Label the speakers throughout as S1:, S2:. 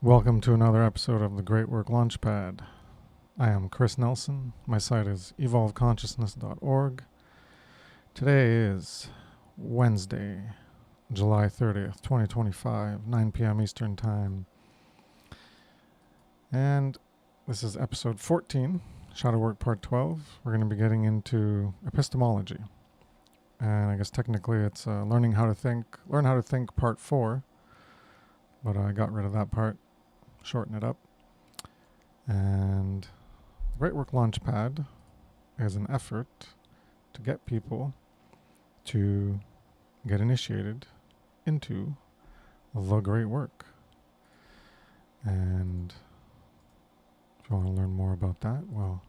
S1: Welcome to another episode of the Great Work Launchpad. I am Chris Nelson. My site is evolveconsciousness.org. Today is Wednesday, July 30th, 2025, 9 p.m. Eastern Time. And this is episode 14, Shadow Work Part 12. We're going to be getting into epistemology. And I guess technically it's learn how to think Part 4. But I got rid of that part. Shorten it up. And the Great Work Launchpad is an effort to get people to get initiated into the great work. And if you want to learn more about that, well,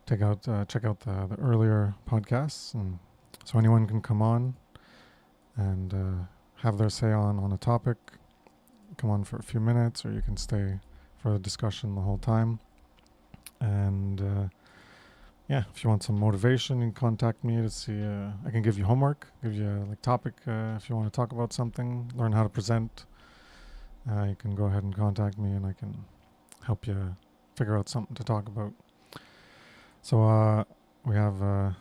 S1: check out the earlier podcasts, and so anyone can come on and have their say on a topic. Come on for a few minutes, or you can stay for the discussion the whole time. And if you want some motivation, you can contact me to see. I can give you homework, give you a topic if you want to talk about something, learn how to present. You can go ahead and contact me, and I can help you figure out something to talk about. So we have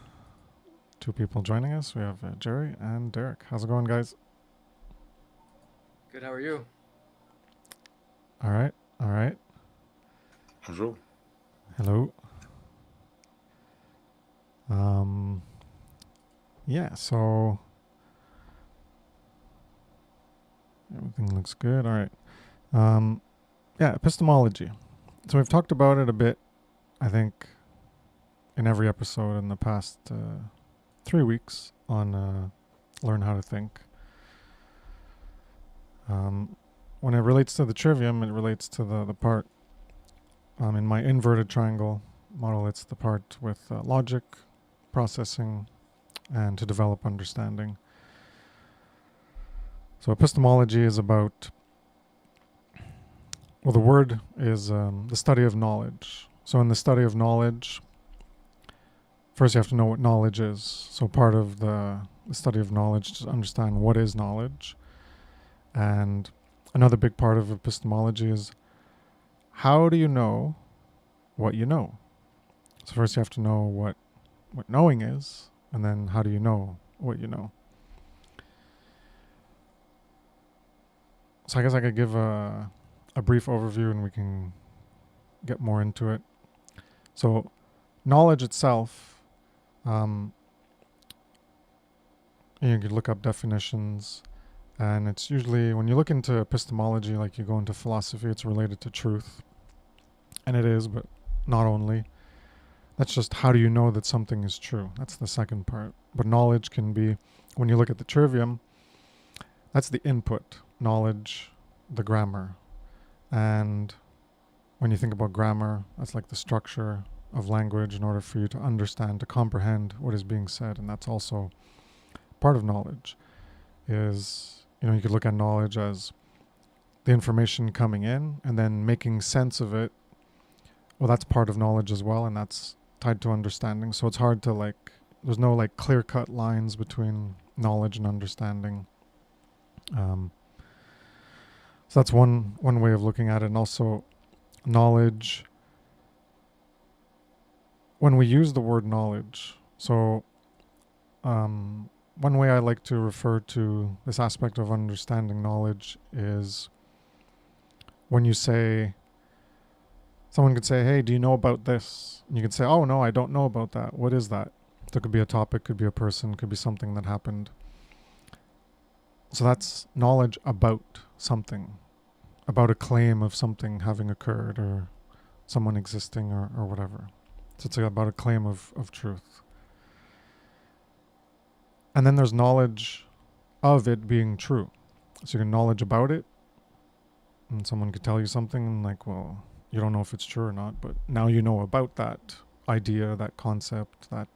S1: two people joining us. We have Jerry and Derek. How's it going, guys?
S2: Good. How are you?
S1: All right.
S3: Bonjour.
S1: Hello. So everything looks good. All right. Epistemology. So we've talked about it a bit, I think, in every episode in the past 3 weeks on Learn How to Think. When it relates to the trivium, it relates to the part in my inverted triangle model. It's the part with logic, processing, and to develop understanding. So epistemology is about, well, the word is the study of knowledge. So in the study of knowledge, first you have to know what knowledge is. So part of the study of knowledge is to understand what is knowledge. And another big part of epistemology is, how do you know what you know? So first you have to know what knowing is, and then how do you know what you know? So I guess I could give a brief overview and we can get more into it. So knowledge itself, you could look up definitions. And it's usually, when you look into epistemology, like you go into philosophy, it's related to truth. And it is, but not only. That's just, how do you know that something is true? That's the second part. But knowledge can be, when you look at the trivium, that's the input, knowledge, the grammar. And when you think about grammar, that's like the structure of language in order for you to understand, to comprehend what is being said. And that's also part of knowledge. You could look at knowledge as the information coming in and then making sense of it. Well, that's part of knowledge as well, and that's tied to understanding. So it's hard to there's no clear-cut lines between knowledge and understanding. So that's one way of looking at it. And also knowledge, when we use the word knowledge, so one way I like to refer to this aspect of understanding knowledge is when you say, someone could say, hey, do you know about this? And you could say, oh, no, I don't know about that. What is that? So it could be a topic, could be a person, could be something that happened. So that's knowledge about something, about a claim of something having occurred or someone existing or whatever. So it's about a claim of truth. And then there's knowledge of it being true. So you can knowledge about it, and someone could tell you something and well, you don't know if it's true or not, but now you know about that idea, that concept, that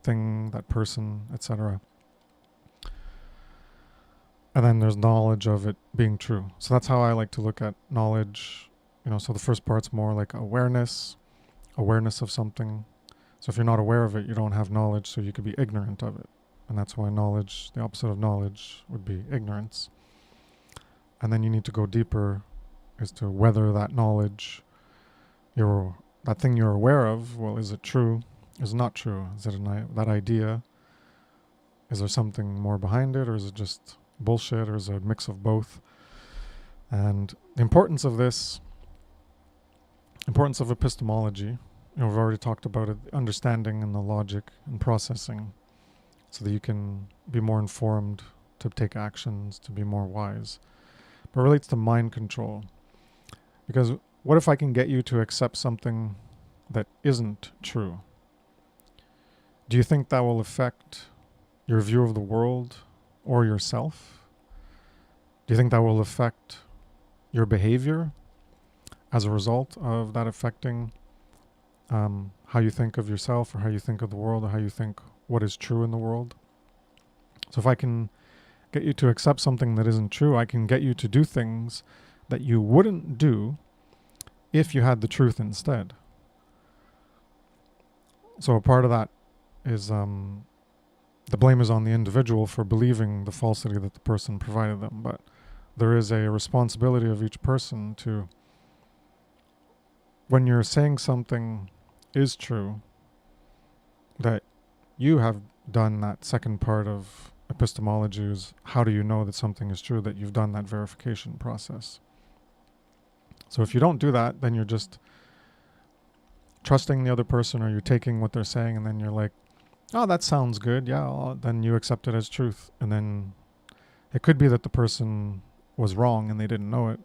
S1: thing, that person, etc. And then there's knowledge of it being true. So that's how I like to look at knowledge. So the first part's more like awareness of something. So if you're not aware of it, you don't have knowledge, so you could be ignorant of it. And that's why knowledge, the opposite of knowledge, would be ignorance. And then you need to go deeper is to whether that knowledge, that thing you're aware of, well, is it true? Is it not true? Is it that idea? Is there something more behind it, or is it just bullshit, or is it a mix of both? And the importance of epistemology, we've already talked about it, understanding and the logic and processing, so that you can be more informed to take actions, to be more wise. But it relates to mind control. Because what if I can get you to accept something that isn't true? Do you think that will affect your view of the world or yourself? Do you think that will affect your behavior as a result of that affecting how you think of yourself, or how you think of the world, or how you think what is true in the world? So if I can get you to accept something that isn't true, I can get you to do things that you wouldn't do if you had the truth instead. So a part of that is the blame is on the individual for believing the falsity that the person provided them, but there is a responsibility of each person to, when you're saying something is true, that you have done that second part of epistemology, is how do you know that something is true, that you've done that verification process. So if you don't do that, then you're just trusting the other person, or you're taking what they're saying and then you're like, oh, that sounds good, yeah, then you accept it as truth. And then it could be that the person was wrong and they didn't know it.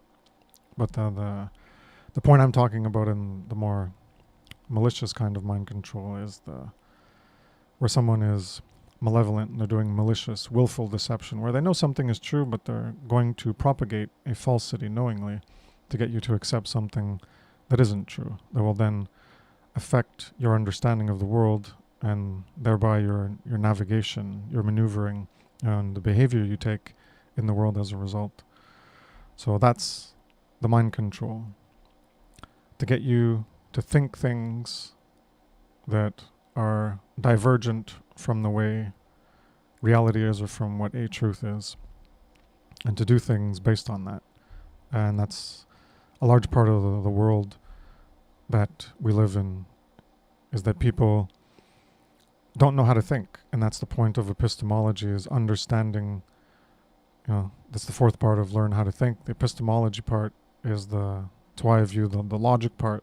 S1: But the point I'm talking about in the more malicious kind of mind control is where someone is malevolent and they're doing malicious, willful deception, where they know something is true, but they're going to propagate a falsity knowingly to get you to accept something that isn't true, that will then affect your understanding of the world, and thereby your navigation, your maneuvering, and the behavior you take in the world as a result. So that's the mind control, to get you to think things that are divergent from the way reality is, or from what a truth is, and to do things based on that. And that's a large part of the world that we live in, is that people don't know how to think. And that's the point of epistemology, is understanding, that's the fourth part of learn how to think. The epistemology part is that's why I view the logic part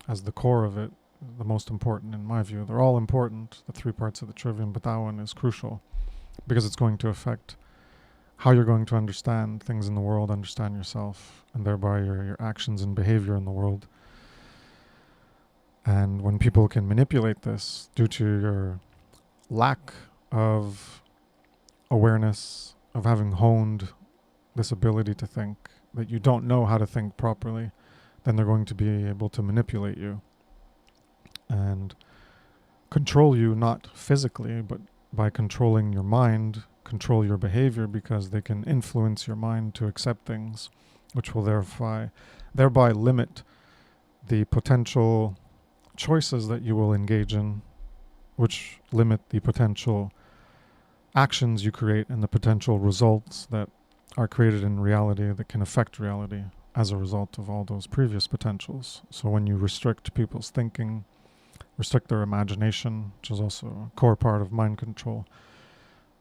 S1: as the core of it, the most important in my view. They're all important, the three parts of the trivium, but that one is crucial because it's going to affect how you're going to understand things in the world, understand yourself, and thereby your actions and behavior in the world. And when people can manipulate this due to your lack of awareness, of having honed this ability to think, that you don't know how to think properly, then they're going to be able to manipulate you and control you, not physically, but by controlling your mind, control your behavior, because they can influence your mind to accept things, which will thereby limit the potential choices that you will engage in, which limit the potential actions you create and the potential results that are created in reality that can affect reality as a result of all those previous potentials. So when you restrict people's thinking, restrict their imagination, which is also a core part of mind control,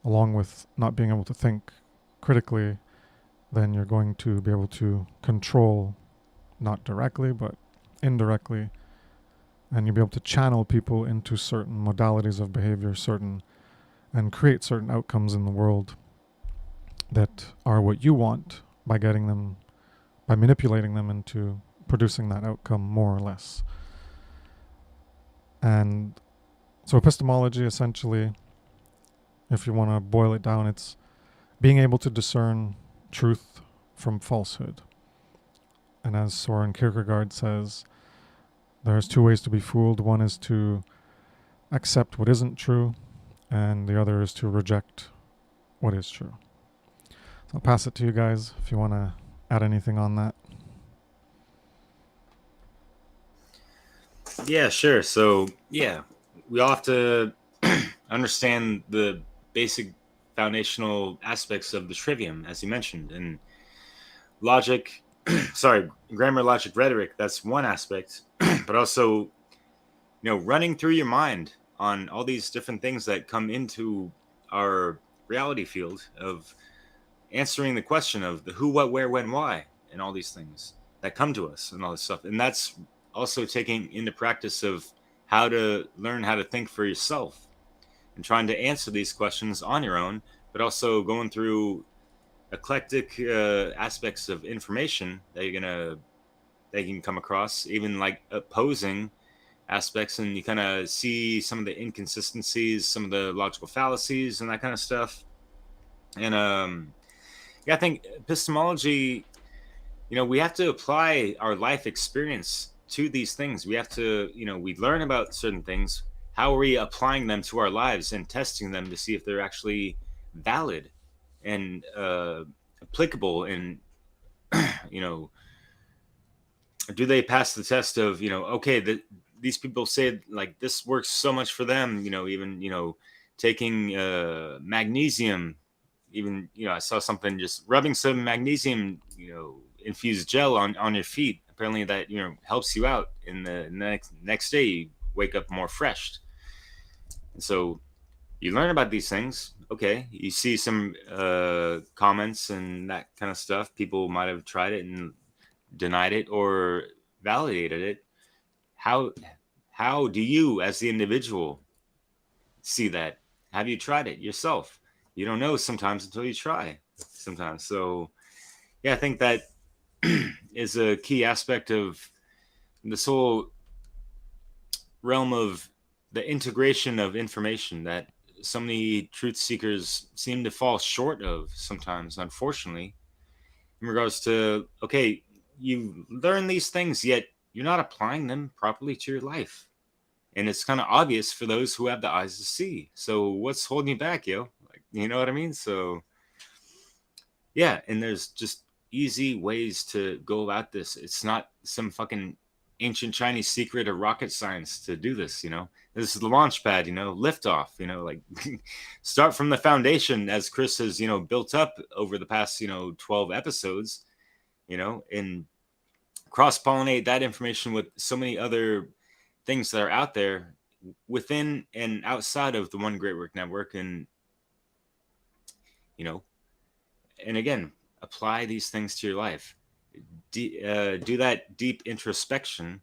S1: along with not being able to think critically, then you're going to be able to control, not directly, but indirectly, and you'll be able to channel people into certain modalities of behavior, and create certain outcomes in the world that are what you want, by manipulating them into producing that outcome, more or less. And so epistemology, essentially, if you want to boil it down, it's being able to discern truth from falsehood. And as Soren Kierkegaard says, there's two ways to be fooled. One is to accept what isn't true, and the other is to reject what is true. So I'll pass it to you guys if you want to add anything on that.
S3: Yeah, sure. So, we all have to understand the basic foundational aspects of the trivium, as you mentioned. And logic sorry, grammar, logic, rhetoric. That's one aspect, but also, running through your mind on all these different things that come into our reality field of answering the question of the who, what, where, when, why, and all these things that come to us and all this stuff. And that's also taking into practice of how to learn how to think for yourself and trying to answer these questions on your own, but also going through eclectic aspects of information that that you can come across, even like opposing aspects, and you kind of see some of the inconsistencies, some of the logical fallacies, and that kind of stuff. And yeah, I think epistemology, we have to apply our life experience to these things. We have to, we learn about certain things. How are we applying them to our lives and testing them to see if they're actually valid and applicable? And, you know, do they pass the test of, okay, these people say like this works so much for them, even, taking magnesium, even, I saw something just rubbing some magnesium, infused gel on your feet. Apparently that, helps you out in the next day. You wake up more fresh. And so you learn about these things. Okay. You see some comments and that kind of stuff. People might have tried it and denied it or validated it. How do you as the individual see that? Have you tried it yourself? You don't know sometimes until you try sometimes. So yeah, I think that is a key aspect of this whole realm of the integration of information that so many truth seekers seem to fall short of sometimes, unfortunately, in regards to, okay, you learn these things, yet you're not applying them properly to your life. And it's kind of obvious for those who have the eyes to see. So what's holding you back, yo? Like, you know what I mean? So yeah, and there's just easy ways to go about this. It's not some fucking ancient Chinese secret or rocket science to do this, This is the Launchpad, liftoff, like start from the foundation as Chris has, built up over the past, 12 episodes, and cross pollinate that information with so many other things that are out there within and outside of the One Great Work Network. And, you know, and again, apply these things to your life. Do that deep introspection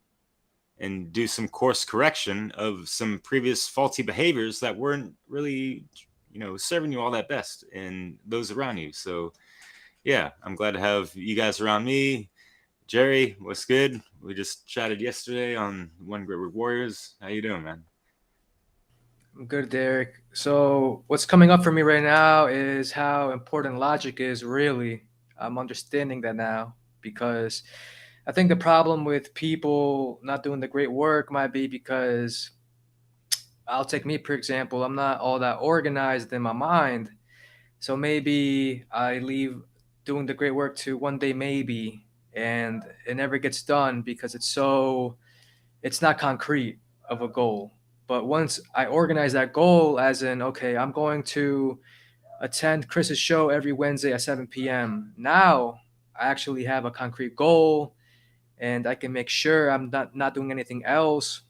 S3: and do some course correction of some previous faulty behaviors that weren't really, serving you all that best and those around you. So, yeah, I'm glad to have you guys around me. Jerry, what's good? We just chatted yesterday on One Great Work Warriors. How you doing, man?
S2: I'm good, Derek. So, what's coming up for me right now is how important logic is, really. I'm understanding that now because I think the problem with people not doing the great work might be because I'll take me, for example, I'm not all that organized in my mind. So maybe I leave doing the great work to one day, maybe, and it never gets done because it's not concrete of a goal. But once I organize that goal, as in, okay, I'm going to attend Chris's show every Wednesday at 7 p.m. Now I actually have a concrete goal and I can make sure I'm not doing anything else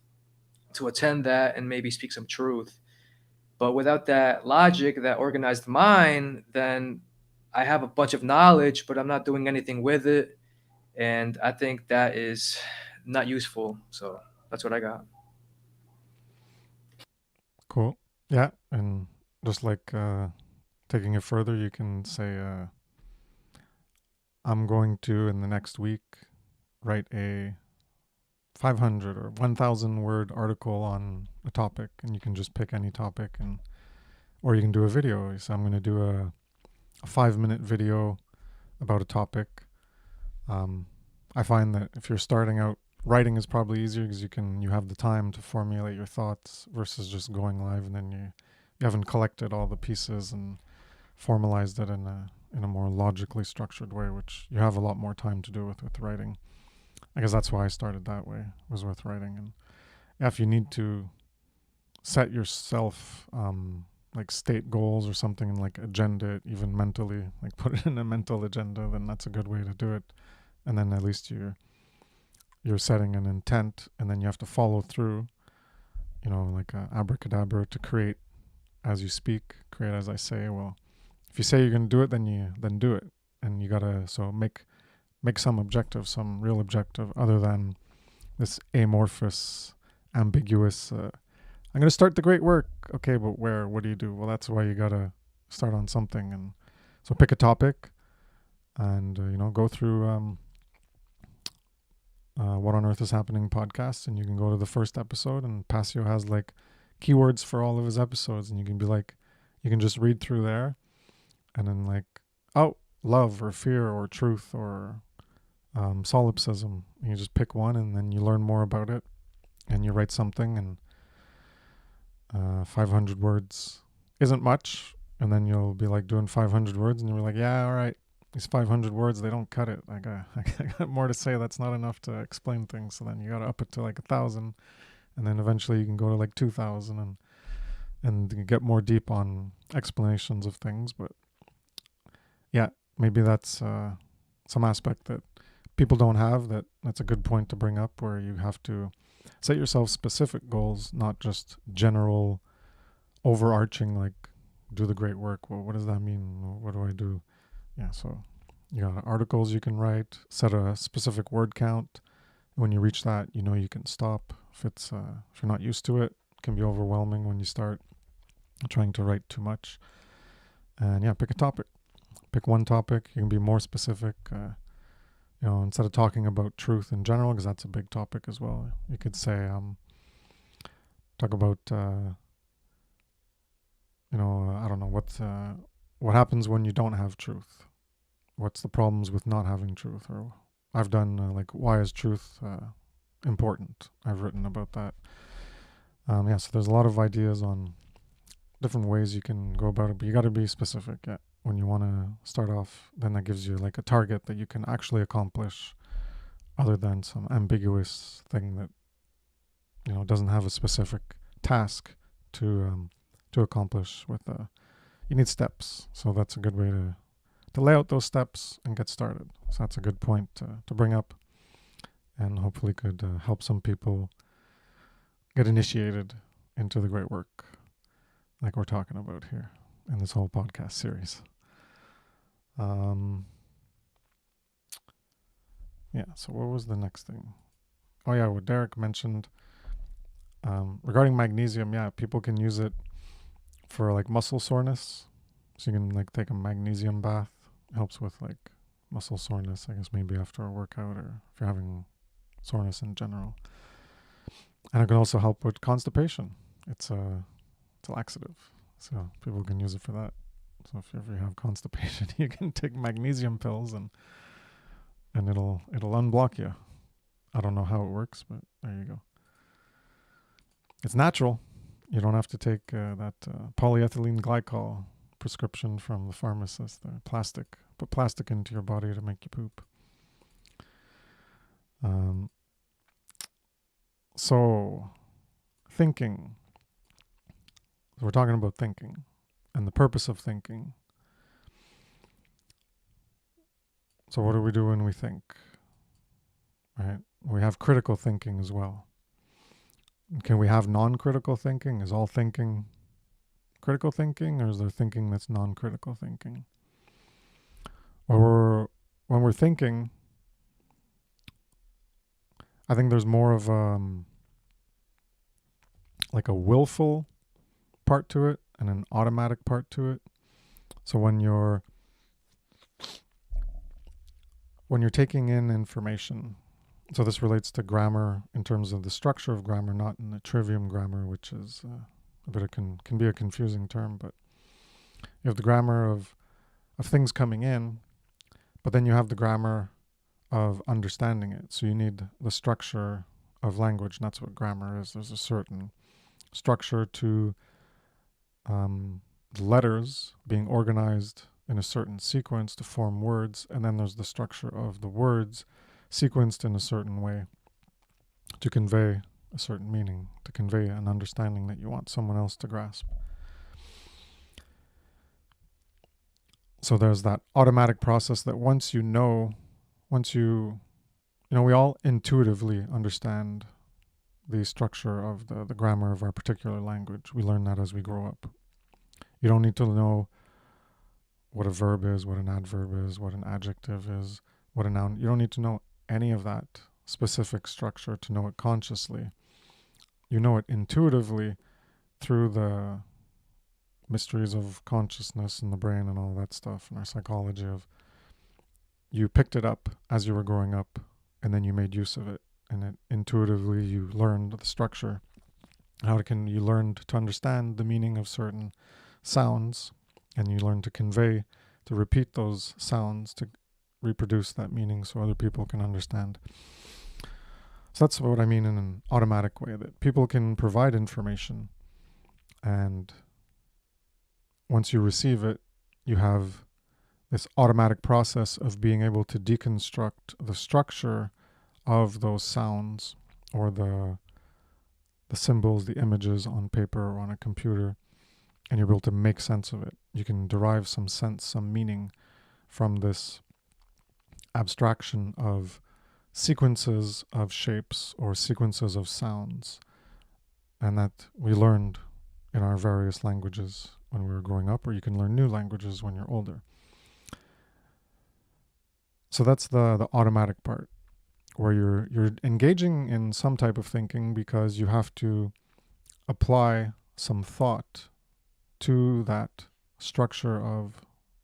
S2: to attend that and maybe speak some truth. But without that logic, that organized mind, then I have a bunch of knowledge, but I'm not doing anything with it. And I think that is not useful. So that's what I got.
S1: Cool. Yeah, and just like taking it further, you can say, I'm going to, in the next week, write a 500 or 1,000 word article on a topic, and you can just pick any topic, and or you can do a video. So I'm going to do a 5-minute video about a topic. I find that if you're starting out, writing is probably easier because you have the time to formulate your thoughts versus just going live, and then you haven't collected all the pieces and formalized it in a more logically structured way, which you have a lot more time to do with writing. I guess that's why I started that way, was with writing. And yeah, if you need to set yourself like state goals or something, and like agenda it even mentally, like put it in a mental agenda, then that's a good way to do it. and then at least you're setting an intent, and then you have to follow through, like abracadabra to create as you speak, create as I say. Well, if you say you're going to do it, then do it. And you got to make some objective, some real objective other than this amorphous, ambiguous, I'm going to start the great work. Okay, but where? What do you do? Well, that's why you got to start on something. And so pick a topic and, go through What on Earth is Happening podcast, and you can go to the first episode, and Passio has like keywords for all of his episodes, and you can just read through there, and then like, oh, love or fear or truth or solipsism. You just pick one, and then you learn more about it, and you write something, and 500 words isn't much, and then you'll be like doing 500 words, and you're like, yeah, all right, these 500 words, they don't cut it. I got more to say. That's not enough to explain things. So then you got to up it to like 1,000, and then eventually you can go to like 2,000 and get more deep on explanations of things. But yeah, maybe that's some aspect that people don't have. That's a good point to bring up, where you have to set yourself specific goals, not just general overarching, like do the great work. Well, what does that mean? What do I do? Yeah, so you got articles you can write, set a specific word count. When you reach that, you can stop. If you're not used to it, it can be overwhelming when you start trying to write too much. And yeah, pick a topic. Pick one topic. You can be more specific. Instead of talking about truth in general, because that's a big topic as well, you could say, talk about, I don't know, what happens when you don't have truth? What's the problems with not having truth? Or I've done why is truth important? I've written about that. So there's a lot of ideas on different ways you can go about it, but you got to be specific. Yeah. When you want to start off, then that gives you like a target that you can actually accomplish, other than some ambiguous thing that doesn't have a specific task to accomplish. You need steps, so that's a good way to lay out those steps and get started. So that's a good point to bring up, and hopefully could help some people get initiated into the great work like we're talking about here in this whole podcast series. So what was the next thing? Oh yeah, what Derek mentioned regarding magnesium. Yeah, people can use it for like muscle soreness. So you can like take a magnesium bath. It helps with like muscle soreness, I guess maybe after a workout, or if you're having soreness in general. And it can also help with constipation. It's a laxative, so people can use it for that. So if you ever have constipation, you can take magnesium pills and it'll unblock you. I don't know how it works, but there you go. It's natural. You don't have to take that polyethylene glycol prescription from the pharmacist. The plastic. Put plastic into your body to make you poop. So, thinking. We're talking about thinking and the purpose of thinking. So what do we do when we think? Right? We have critical thinking as well. Can we have non-critical thinking? Is all thinking critical thinking, or is there thinking that's non-critical thinking? Or when we're thinking, I think there's more of like a willful part to it and an automatic part to it. So when you're taking in information, so this relates to grammar in terms of the structure of grammar, not in the trivium grammar, which is can be a confusing term, but you have the grammar of things coming in, but then you have the grammar of understanding it. So you need the structure of language, and that's what grammar is. There's a certain structure to the letters being organized in a certain sequence to form words, and then there's the structure of the words sequenced in a certain way to convey a certain meaning, to convey an understanding that you want someone else to grasp. So there's that automatic process that once you once we all intuitively understand the structure of the grammar of our particular language. We learn that as we grow up. You don't need to know what a verb is, what an adverb is, what an adjective is, what a noun. You don't need to know any of that specific structure to know it consciously. You know it intuitively through the mysteries of consciousness and the brain and all that stuff and our psychology of you picked it up as you were growing up and then you made use of it, and it intuitively you learned the structure. You learned to understand the meaning of certain sounds, and you learned to repeat those sounds to reproduce that meaning so other people can understand. So that's what I mean in an automatic way, that people can provide information, and once you receive it, you have this automatic process of being able to deconstruct the structure of those sounds or the symbols, the images on paper or on a computer, and you're able to make sense of it. You can derive some sense, some meaning from this abstraction of sequences of shapes or sequences of sounds, and that we learned in our various languages when we were growing up, or you can learn new languages when you're older. So that's the automatic part, where you're engaging in some type of thinking because you have to apply some thought to that structure of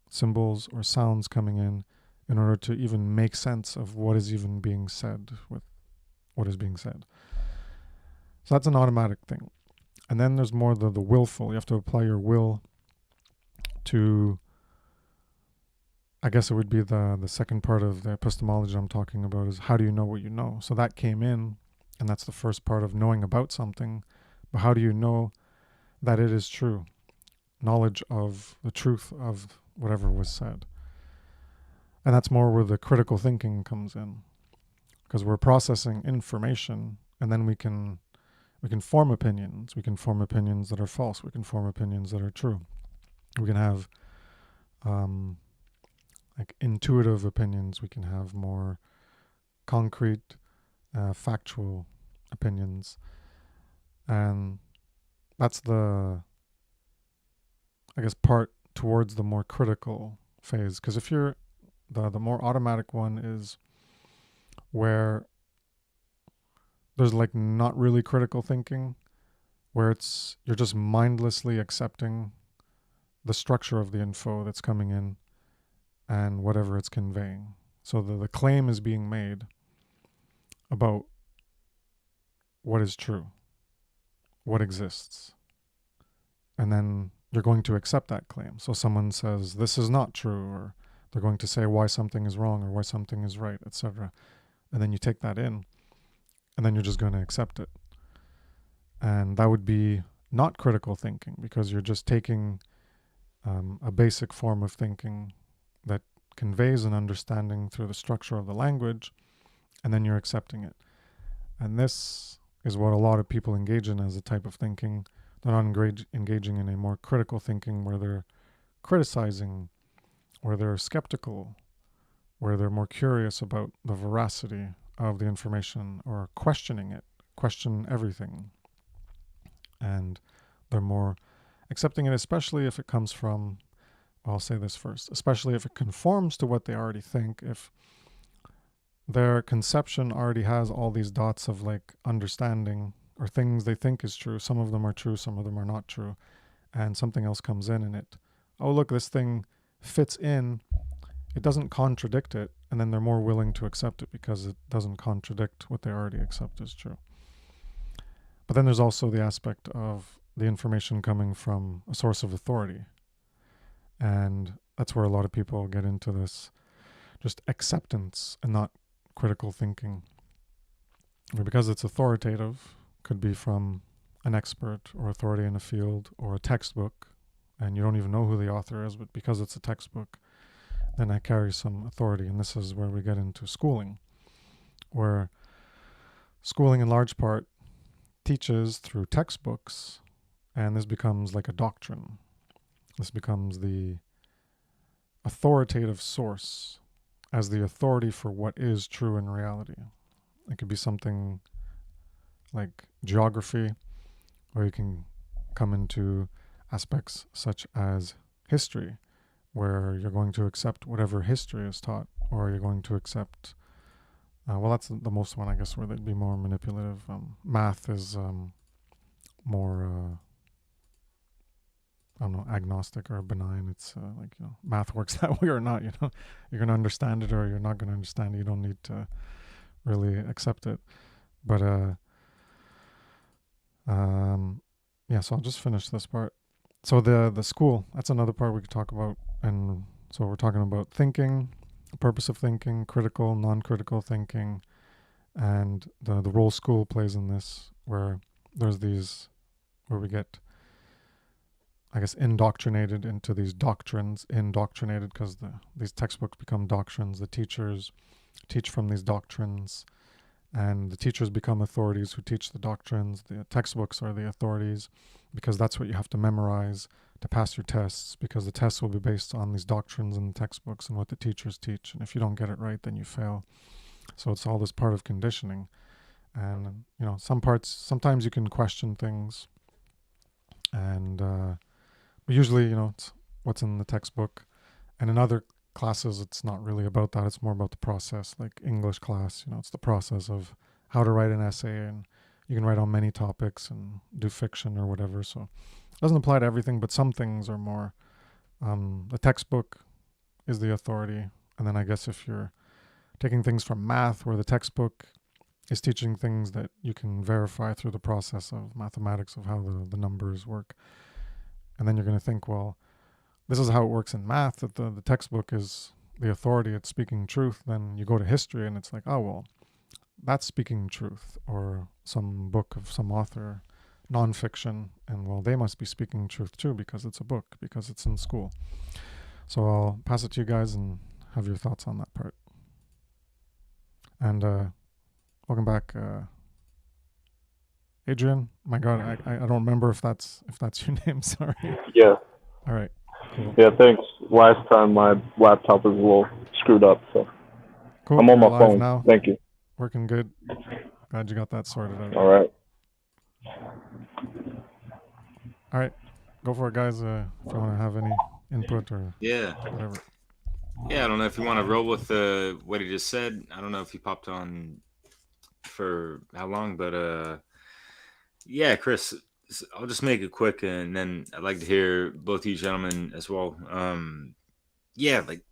S1: symbols or sounds coming in order to even make sense of what is even being said with what is being said. So that's an automatic thing. And then there's more the willful. You have to apply your will to, I guess it would be the second part of the epistemology I'm talking about, is how do you know what you know? So that came in, and that's the first part of knowing about something. But how do you know that it is true? Knowledge of the truth of whatever was said. And that's more where the critical thinking comes in, because we're processing information, and then we can form opinions. We can form opinions that are false. We can form opinions that are true. We can have like intuitive opinions. We can have more concrete, factual opinions. And that's the, I guess, part towards the more critical phase. Because if you're, the more automatic one is where there's like not really critical thinking, where you're just mindlessly accepting the structure of the info that's coming in and whatever it's conveying. So the claim is being made about what is true, what exists. And then you're going to accept that claim. So someone says, this is not true, or they're going to say why something is wrong or why something is right, etc. And then you take that in, and then you're just going to accept it. And that would be not critical thinking, because you're just taking a basic form of thinking that conveys an understanding through the structure of the language, and then you're accepting it. And this is what a lot of people engage in as a type of thinking. They're not engaging in a more critical thinking where they're criticizing, where they're skeptical, where they're more curious about the veracity of the information, or questioning it, question everything. And they're more accepting it, especially if it comes from, I'll say this first, especially if it conforms to what they already think. If their conception already has all these dots of like understanding or things they think is true, some of them are true, some of them are not true, and something else comes in and it, oh look, this thing fits in, it doesn't contradict it, and then they're more willing to accept it because it doesn't contradict what they already accept as true. But then there's also the aspect of the information coming from a source of authority. And that's where a lot of people get into this just acceptance and not critical thinking. Or because it's authoritative, could be from an expert or authority in a field or a textbook, and you don't even know who the author is, but because it's a textbook, then it carries some authority. And this is where we get into schooling, where schooling in large part teaches through textbooks, and this becomes like a doctrine. This becomes the authoritative source as the authority for what is true in reality. It could be something like geography, or you can come into aspects such as history, where you're going to accept whatever history is taught, or you're going to accept, well, that's the most one, I guess, where they'd be more manipulative. Math is more, I don't know, agnostic or benign. It's like, math works that way or not, You're going to understand it or you're not going to understand it. You don't need to really accept it. But, yeah, so I'll just finish this part. So the school, that's another part we could talk about. And so we're talking about thinking, the purpose of thinking, critical, non-critical thinking, and the role school plays in this, where there's these, where we get, I guess, indoctrinated into these doctrines, indoctrinated because these textbooks become doctrines. The teachers teach from these doctrines, and the teachers become authorities who teach the doctrines. The textbooks are the authorities because that's what you have to memorize to pass your tests, because the tests will be based on these doctrines in the textbooks and what the teachers teach. And if you don't get it right, then you fail. So it's all this part of conditioning. And, sometimes you can question things. And but usually, it's what's in the textbook. And in other classes, it's not really about that. It's more about the process. Like English class, it's the process of how to write an essay, and you can write on many topics and do fiction or whatever. So it doesn't apply to everything, but some things are more, the textbook is the authority. And then I guess if you're taking things from math, where the textbook is teaching things that you can verify through the process of mathematics of how the numbers work. And then you're going to think, well, this is how it works in math, that the textbook is the authority, it's speaking truth. Then you go to history and it's like, oh, well, that's speaking truth, or some book of some author, nonfiction, and well, they must be speaking truth too because it's a book, because it's in school. So I'll pass it to you guys and have your thoughts on that part. And welcome back, Adrian. My God, I don't remember if that's your name. Sorry.
S4: Yeah.
S1: All right. Cool.
S4: Yeah, thanks. Last time my laptop was a little screwed up, so
S1: Cool.
S4: I'm on
S1: You're
S4: my
S1: live
S4: phone.
S1: now.
S4: Thank you.
S1: Working good. Glad you got that sorted out.
S4: All right.
S1: All right. Go for it, guys. If you want to have any input or
S3: Yeah.
S1: whatever.
S3: Yeah, I don't know if you want to roll with what he just said. I don't know if he popped on for how long, but yeah, Chris, I'll just make it quick, and then I'd like to hear both you gentlemen as well. Yeah, like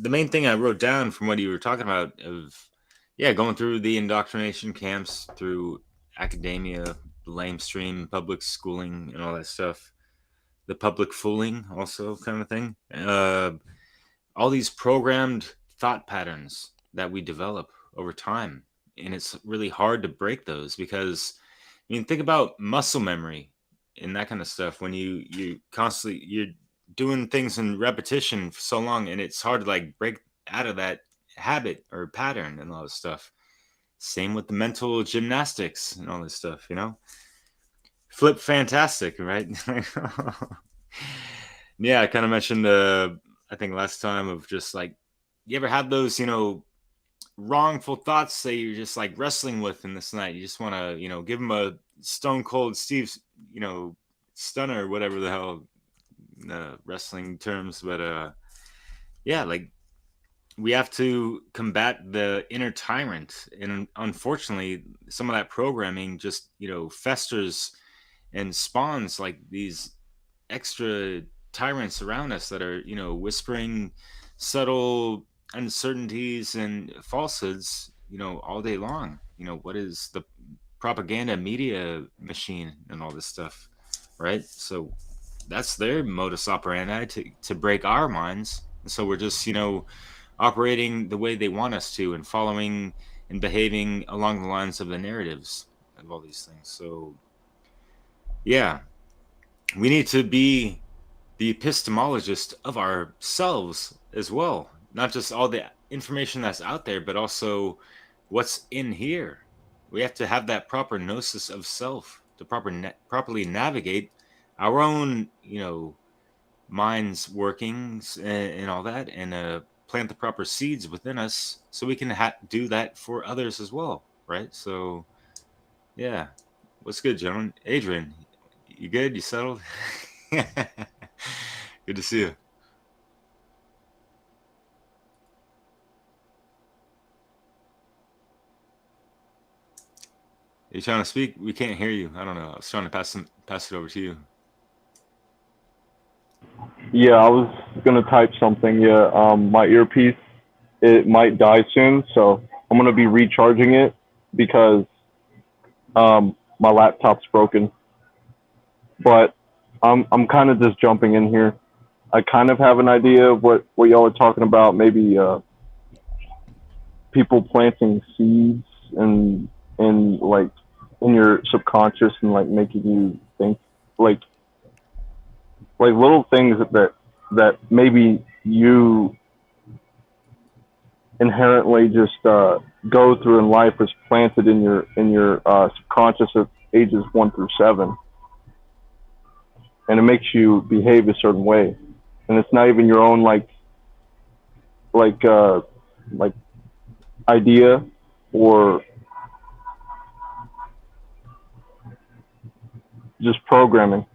S3: the main thing I wrote down from what you were talking about of, yeah, going through the indoctrination camps, through academia, lamestream, public schooling, and all that stuff, the public fooling also kind of thing. All these programmed thought patterns that we develop over time. And it's really hard to break those because, I mean, think about muscle memory and that kind of stuff. When you constantly, you're doing things in repetition for so long, and it's hard to like break out of that habit or pattern and all this stuff. Same with the mental gymnastics and all this stuff, Flip fantastic, right? Yeah, I kind of mentioned I think last time of just like, you ever have those, wrongful thoughts that you're just like wrestling with in this night? You just want to, give them a stone cold Steve's, stunner, whatever the hell wrestling terms. But yeah, like we have to combat the inner tyrant. And unfortunately, some of that programming just, festers and spawns like these extra tyrants around us that are, whispering subtle uncertainties and falsehoods, all day long. What is the propaganda media machine and all this stuff, right? So that's their modus operandi to break our minds. So we're just, operating the way they want us to and following and behaving along the lines of the narratives of all these things. So yeah, we need to be the epistemologist of ourselves as well, not just all the information that's out there, but also what's in here. We have to have that proper gnosis of self to properly navigate our own, mind's workings and all that, and plant the proper seeds within us so we can do that for others as well, right? So, yeah. What's good, gentlemen? Adrian, you good? You settled? Good to see you. You trying to speak? We can't hear you. I don't know. I was trying to pass it over to you.
S4: Yeah, I was gonna type something. Yeah, my earpiece, it might die soon, so I'm gonna be recharging it because my laptop's broken. But I'm kind of just jumping in here. I kind of have an idea of what y'all are talking about. Maybe people planting seeds and like in your subconscious and like making you think like little things that maybe you inherently just go through in life is planted in your subconscious at ages 1 through 7, and it makes you behave a certain way, and it's not even your own like uh, like idea or just programming.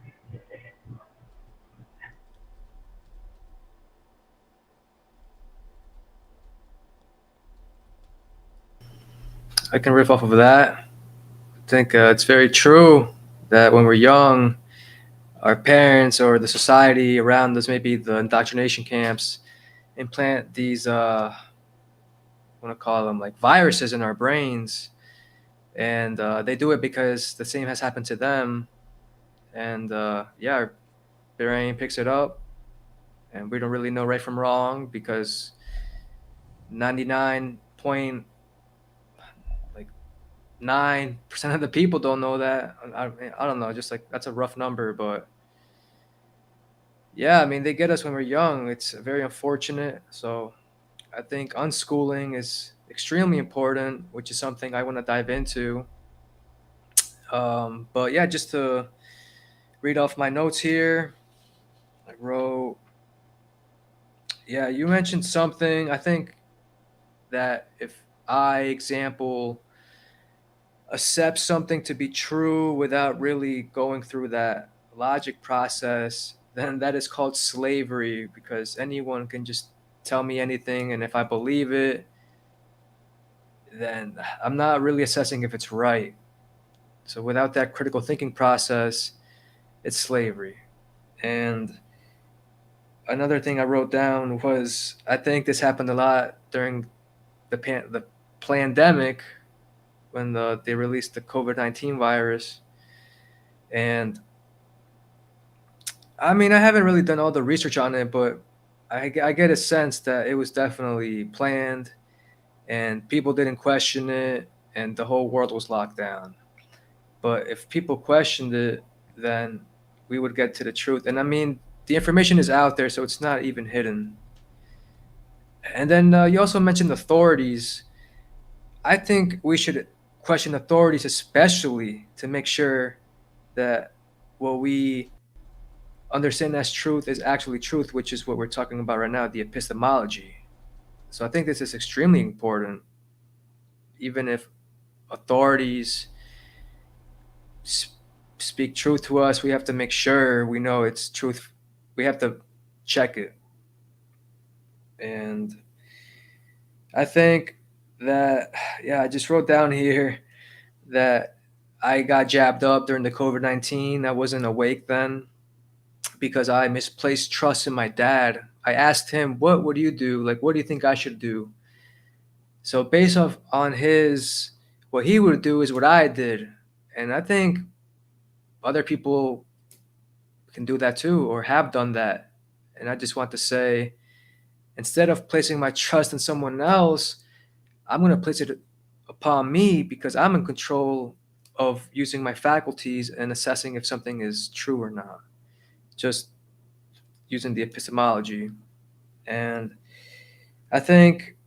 S2: I can riff off of that. I think it's very true that when we're young, our parents or the society around us, maybe the indoctrination camps, implant these, I want to call them like viruses in our brains. And they do it because the same has happened to them. And yeah, our brain picks it up, and we don't really know right from wrong because 99 point like 9% of the people don't know that. I don't know, just like that's a rough number, but yeah, I mean, they get us when we're young. It's very unfortunate. So I think unschooling is extremely important, which is something I want to dive into. But yeah, just to read off my notes here, I wrote, yeah, you mentioned something. I think that if I, example, accept something to be true without really going through that logic process, then that is called slavery because anyone can just tell me anything. And if I believe it, then I'm not really assessing if it's right. So without that critical thinking process, it's slavery. And another thing I wrote down was I think this happened a lot during the pandemic when they released the COVID-19 virus. And I mean, I haven't really done all the research on it, but I get a sense that it was definitely planned and people didn't question it and the whole world was locked down. But if people questioned it, then we would get to the truth. And I mean, the information is out there, so it's not even hidden. And then you also mentioned authorities. I think we should question authorities, especially to make sure that what we understand as truth is actually truth, which is what we're talking about right now, the epistemology. So I think this is extremely important. Even if authorities speak truth to us, we have to make sure we know it's truth. We have to check it. And I think that, yeah, I just wrote down here that I got jabbed up during the COVID-19. I wasn't awake then because I misplaced trust in my dad. I asked him, "What would you do? Like, what do you think I should do?" So based off on his, what he would do is what I did, and I think other people can do that too or have done that. And I just want to say, instead of placing my trust in someone else, I'm going to place it upon me because I'm in control of using my faculties and assessing if something is true or not. Just using the epistemology. And I think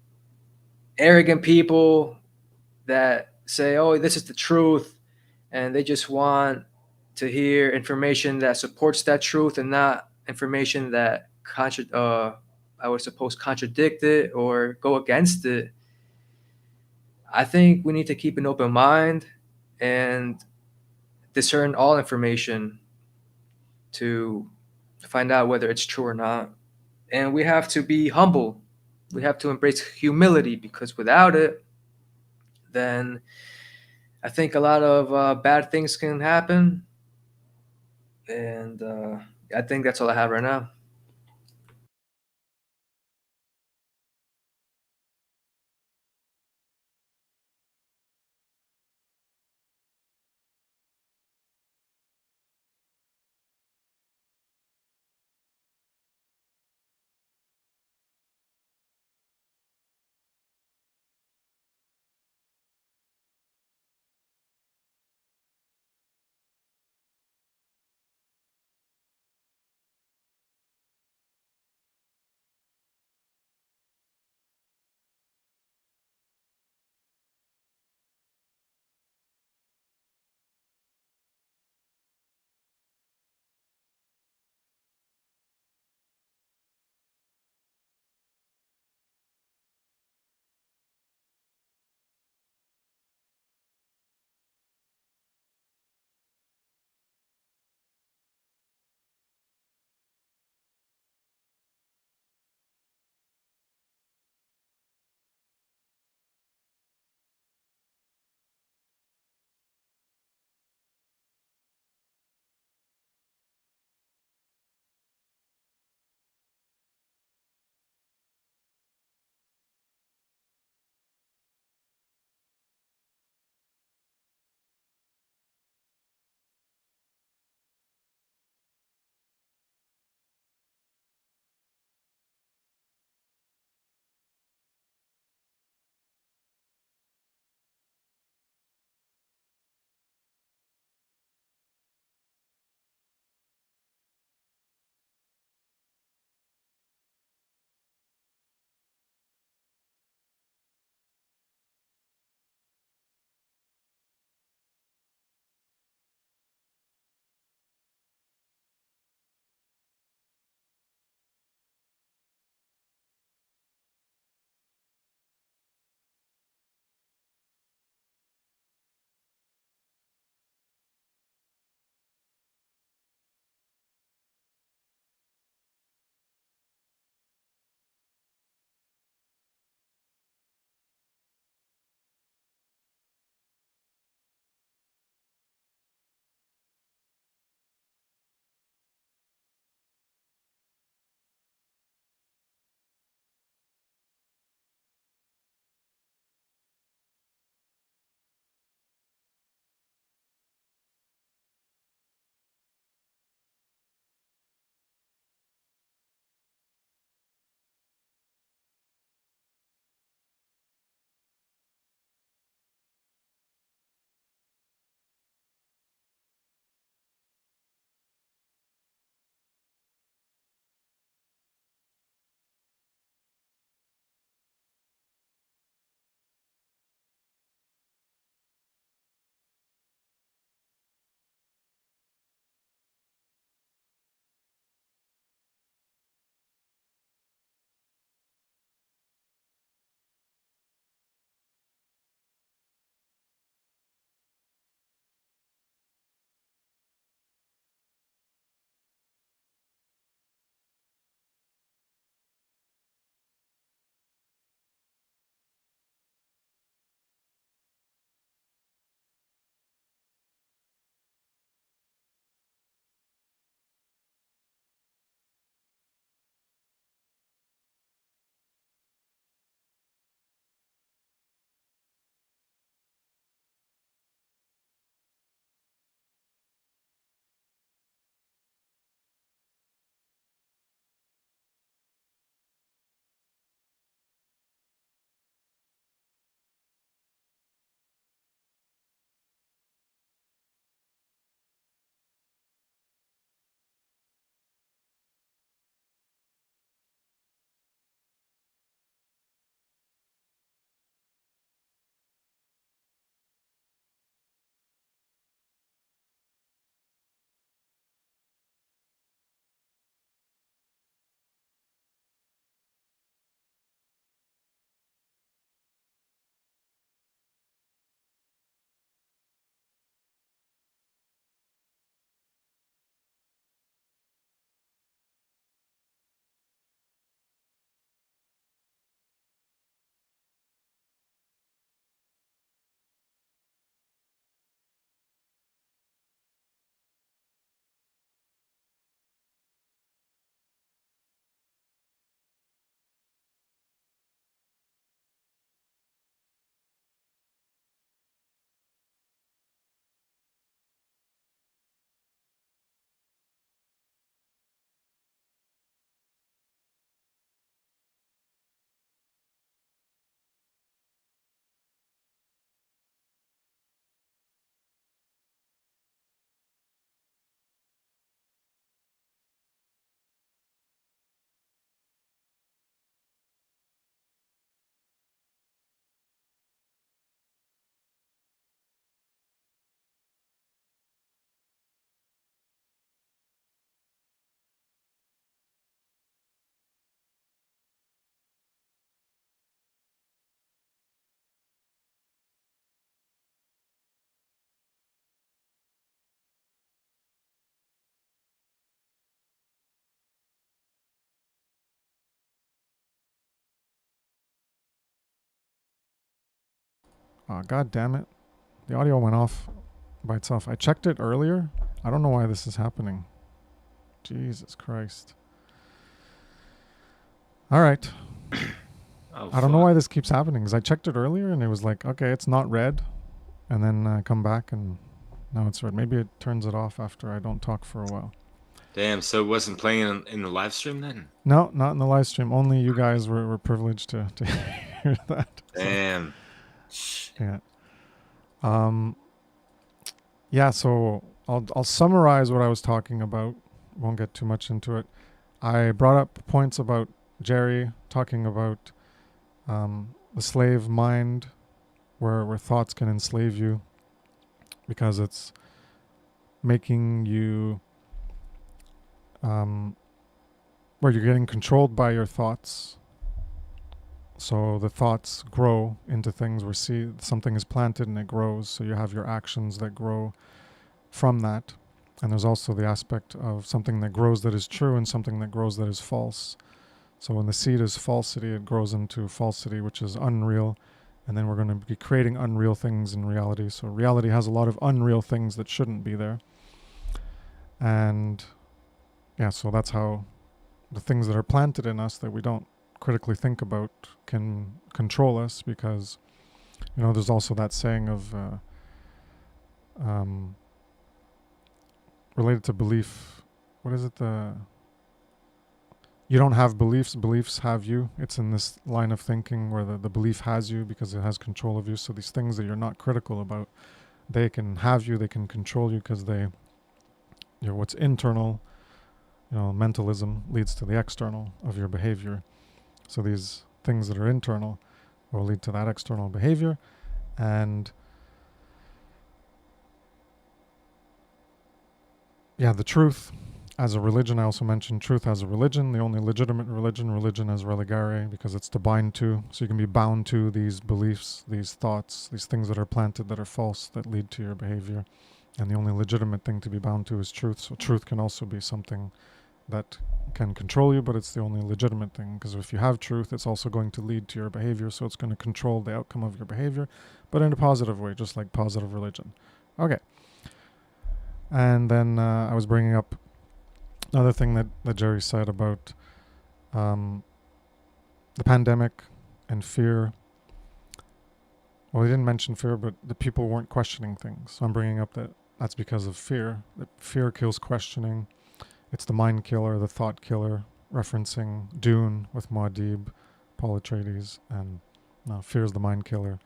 S2: arrogant people that say, "Oh, this is the truth," and they just want to hear information that supports that truth and not information that I would suppose contradict it or go against it. I think we need to keep an open mind and discern all information to find out whether it's true or not. And we have to be humble. We have to embrace humility, because without it, then I think a lot of bad things can happen. And I think that's all I have right now.
S1: Oh, God damn it. The audio went off by itself. I checked it earlier. I don't know why this is happening. Jesus Christ. All right.
S3: Oh,
S1: I don't know why this keeps happening, because I checked it earlier and it was like, okay, it's not red. And then I come back and now it's red. Maybe it turns it off after I don't talk for a while.
S3: Damn, so it wasn't playing in the live stream then?
S1: No, not in the live stream. Only you guys were privileged to hear that.
S3: Damn.
S1: Yeah. Yeah, so I'll summarize what I was talking about. Won't get too much into it. I brought up points about Jerry talking about the slave mind, where thoughts can enslave you because it's making you where you're getting controlled by your thoughts. So the thoughts grow into things where something is planted and it grows. So you have your actions that grow from that. And there's also the aspect of something that grows that is true and something that grows that is false. So when the seed is falsity, it grows into falsity, which is unreal. And then we're going to be creating unreal things in reality. So reality has a lot of unreal things that shouldn't be there. And yeah, so that's how the things that are planted in us that we don't critically think about can control us, because, you know, there's also that saying of related to belief. What is it? You don't have beliefs, beliefs have you. It's in this line of thinking where the belief has you because it has control of you. So these things that you're not critical about, they can have you, they can control you because you're what's internal. You know, mentalism leads to the external of your behavior. So these things that are internal will lead to that external behavior. And yeah, the truth as a religion, I also mentioned truth as a religion, the only legitimate religion as religare, because it's to bind to. So you can be bound to these beliefs, these thoughts, these things that are planted that are false that lead to your behavior. And the only legitimate thing to be bound to is truth. So truth can also be something that can control you, but it's the only legitimate thing, because if you have truth, it's also going to lead to your behavior, so it's going to control the outcome of your behavior, but in a positive way, just like positive religion. Okay. And then I was bringing up another thing that Jerry said about the pandemic and fear. Well, he didn't mention fear, but the people weren't questioning things. So I'm bringing up that's because of fear. That fear kills questioning. It's the mind killer, the thought killer, referencing Dune with Muad'Dib, Paul Atreides, and fear is the mind killer,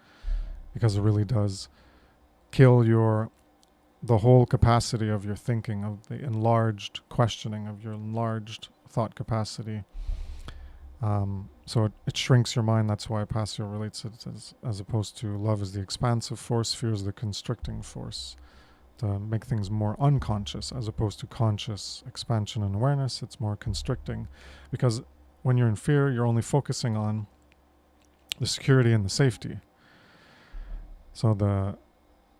S1: because it really does kill the whole capacity of your thinking, of the enlarged questioning, of your enlarged thought capacity. So it shrinks your mind. That's why Passio relates it as opposed to love is the expansive force, fear is the constricting force. To make things more unconscious as opposed to conscious expansion and awareness, it's more constricting, because when you're in fear, you're only focusing on the security and the safety. So the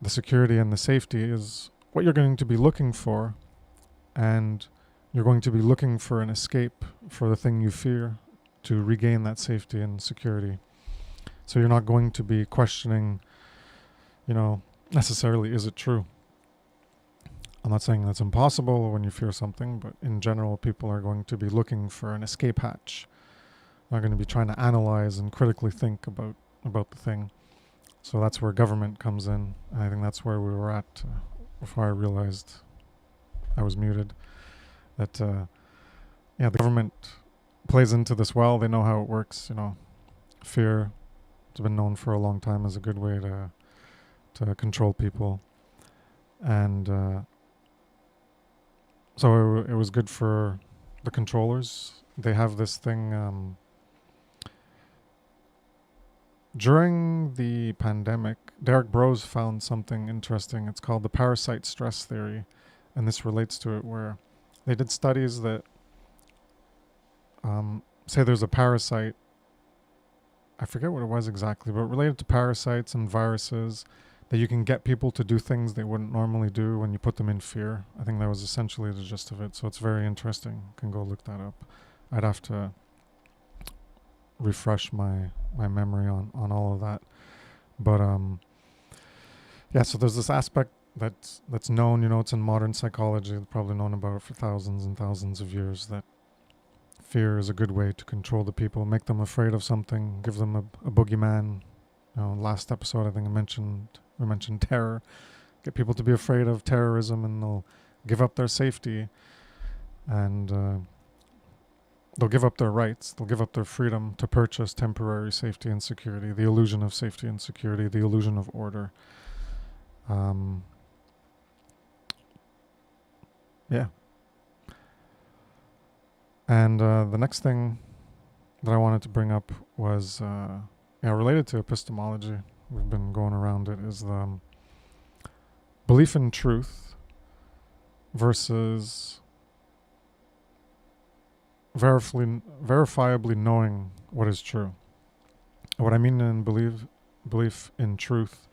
S1: security and the safety is what you're going to be looking for, and you're going to be looking for an escape for the thing you fear to regain that safety and security. So you're not going to be questioning, necessarily, is it true? I'm not saying that's impossible when you fear something, but in general, people are going to be looking for an escape hatch. They're going to be trying to analyze and critically think about the thing. So that's where government comes in. And I think that's where we were at before I realized I was muted. That, the government plays into this well. They know how it works. Fear has been known for a long time as a good way to control people. And so it was good for the controllers. They have this thing during the pandemic. Derek Bros found something interesting. It's called the parasite stress theory, and this relates to it, where they did studies that say there's a parasite. I forget what it was exactly, but related to parasites and viruses, that you can get people to do things they wouldn't normally do when you put them in fear. I think that was essentially the gist of it. So it's very interesting. You can go look that up. I'd have to refresh my memory on all of that. But Yeah, so there's this aspect that's known, it's in modern psychology, probably known about it for thousands and thousands of years, that fear is a good way to control the people, make them afraid of something, give them a boogeyman. Last episode I think we mentioned terror. Get people to be afraid of terrorism, and they'll give up their safety, and they'll give up their rights, they'll give up their freedom to purchase temporary safety and security, the illusion of safety and security, the illusion of order. Yeah. And the next thing that I wanted to bring up was related to epistemology. We've been going around it, is the belief in truth versus verifiably knowing what is true. What I mean in belief in truth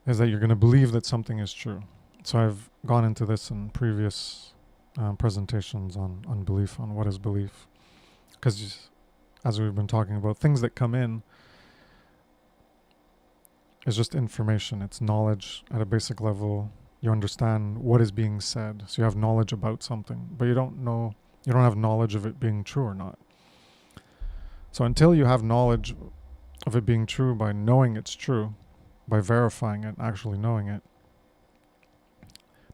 S1: is that you're going to believe that something is true. So I've gone into this in previous presentations on belief, on what is belief. Because as we've been talking about, things that come in is just information. It's knowledge at a basic level. You understand what is being said. So you have knowledge about something, but you don't have knowledge of it being true or not. So until you have knowledge of it being true by knowing it's true, by verifying it, actually knowing it,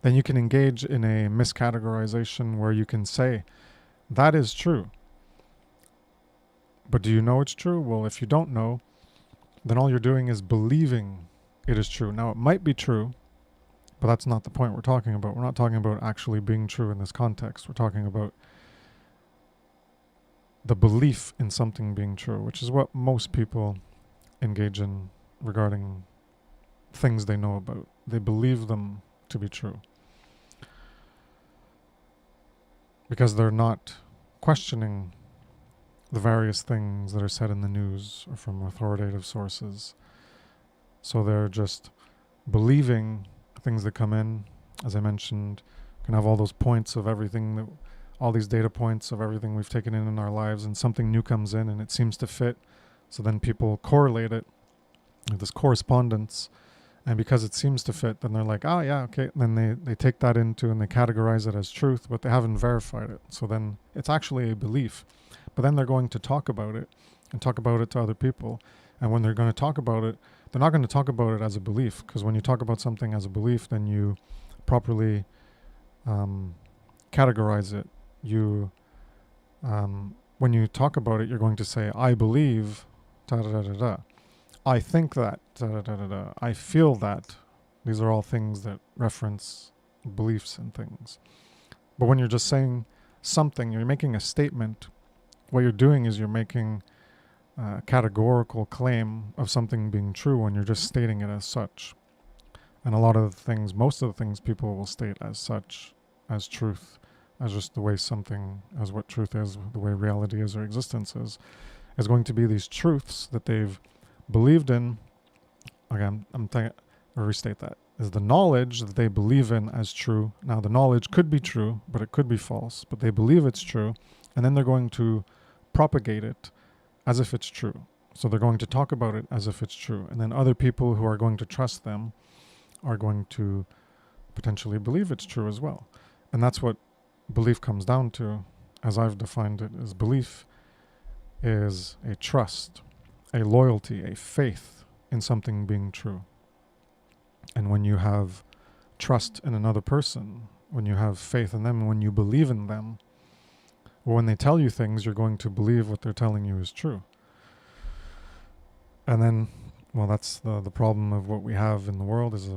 S1: then you can engage in a miscategorization where you can say, that is true. But do you know it's true? Well, if you don't know, then all you're doing is believing it is true. Now, it might be true, but that's not the point we're talking about. We're not talking about actually being true in this context. We're talking about the belief in something being true, which is what most people engage in regarding things they know about. They believe them to be true, because they're not questioning the various things that are said in the news or from authoritative sources. So they're just believing things that come in. As I mentioned, you can have all those points of everything, all these data points of everything we've taken in our lives, and something new comes in and it seems to fit. So then people correlate it with this correspondence. And because it seems to fit, then they're like, oh yeah, okay. And then they take that into and they categorize it as truth, but they haven't verified it. So then it's actually a belief. But then they're going to talk about it and talk about it to other people. And when they're going to talk about it, they're not going to talk about it as a belief. Because when you talk about something as a belief, then you properly categorize it. When you talk about it, you're going to say, I believe, da-da-da-da-da. I think that, da-da-da-da-da. I feel that. These are all things that reference beliefs and things. But when you're just saying something, you're making a statement, what you're doing is you're making a categorical claim of something being true when you're just stating it as such. And a lot of the things, most of the things people will state as such, as truth, as just the way something, as what truth is, the way reality is or existence is going to be these truths that they've believed in. Okay, I'll restate that. Is the knowledge that they believe in as true. Now the knowledge could be true, but it could be false. But they believe it's true, and then they're going to propagate it as if it's true. So they're going to talk about it as if it's true. And then other people who are going to trust them are going to potentially believe it's true as well. And that's what belief comes down to, as I've defined it, is belief is a trust, a loyalty, a faith in something being true. And when you have trust in another person, when you have faith in them, and when you believe in them, well, when they tell you things, you're going to believe what they're telling you is true. And then, well, that's the problem of what we have in the world is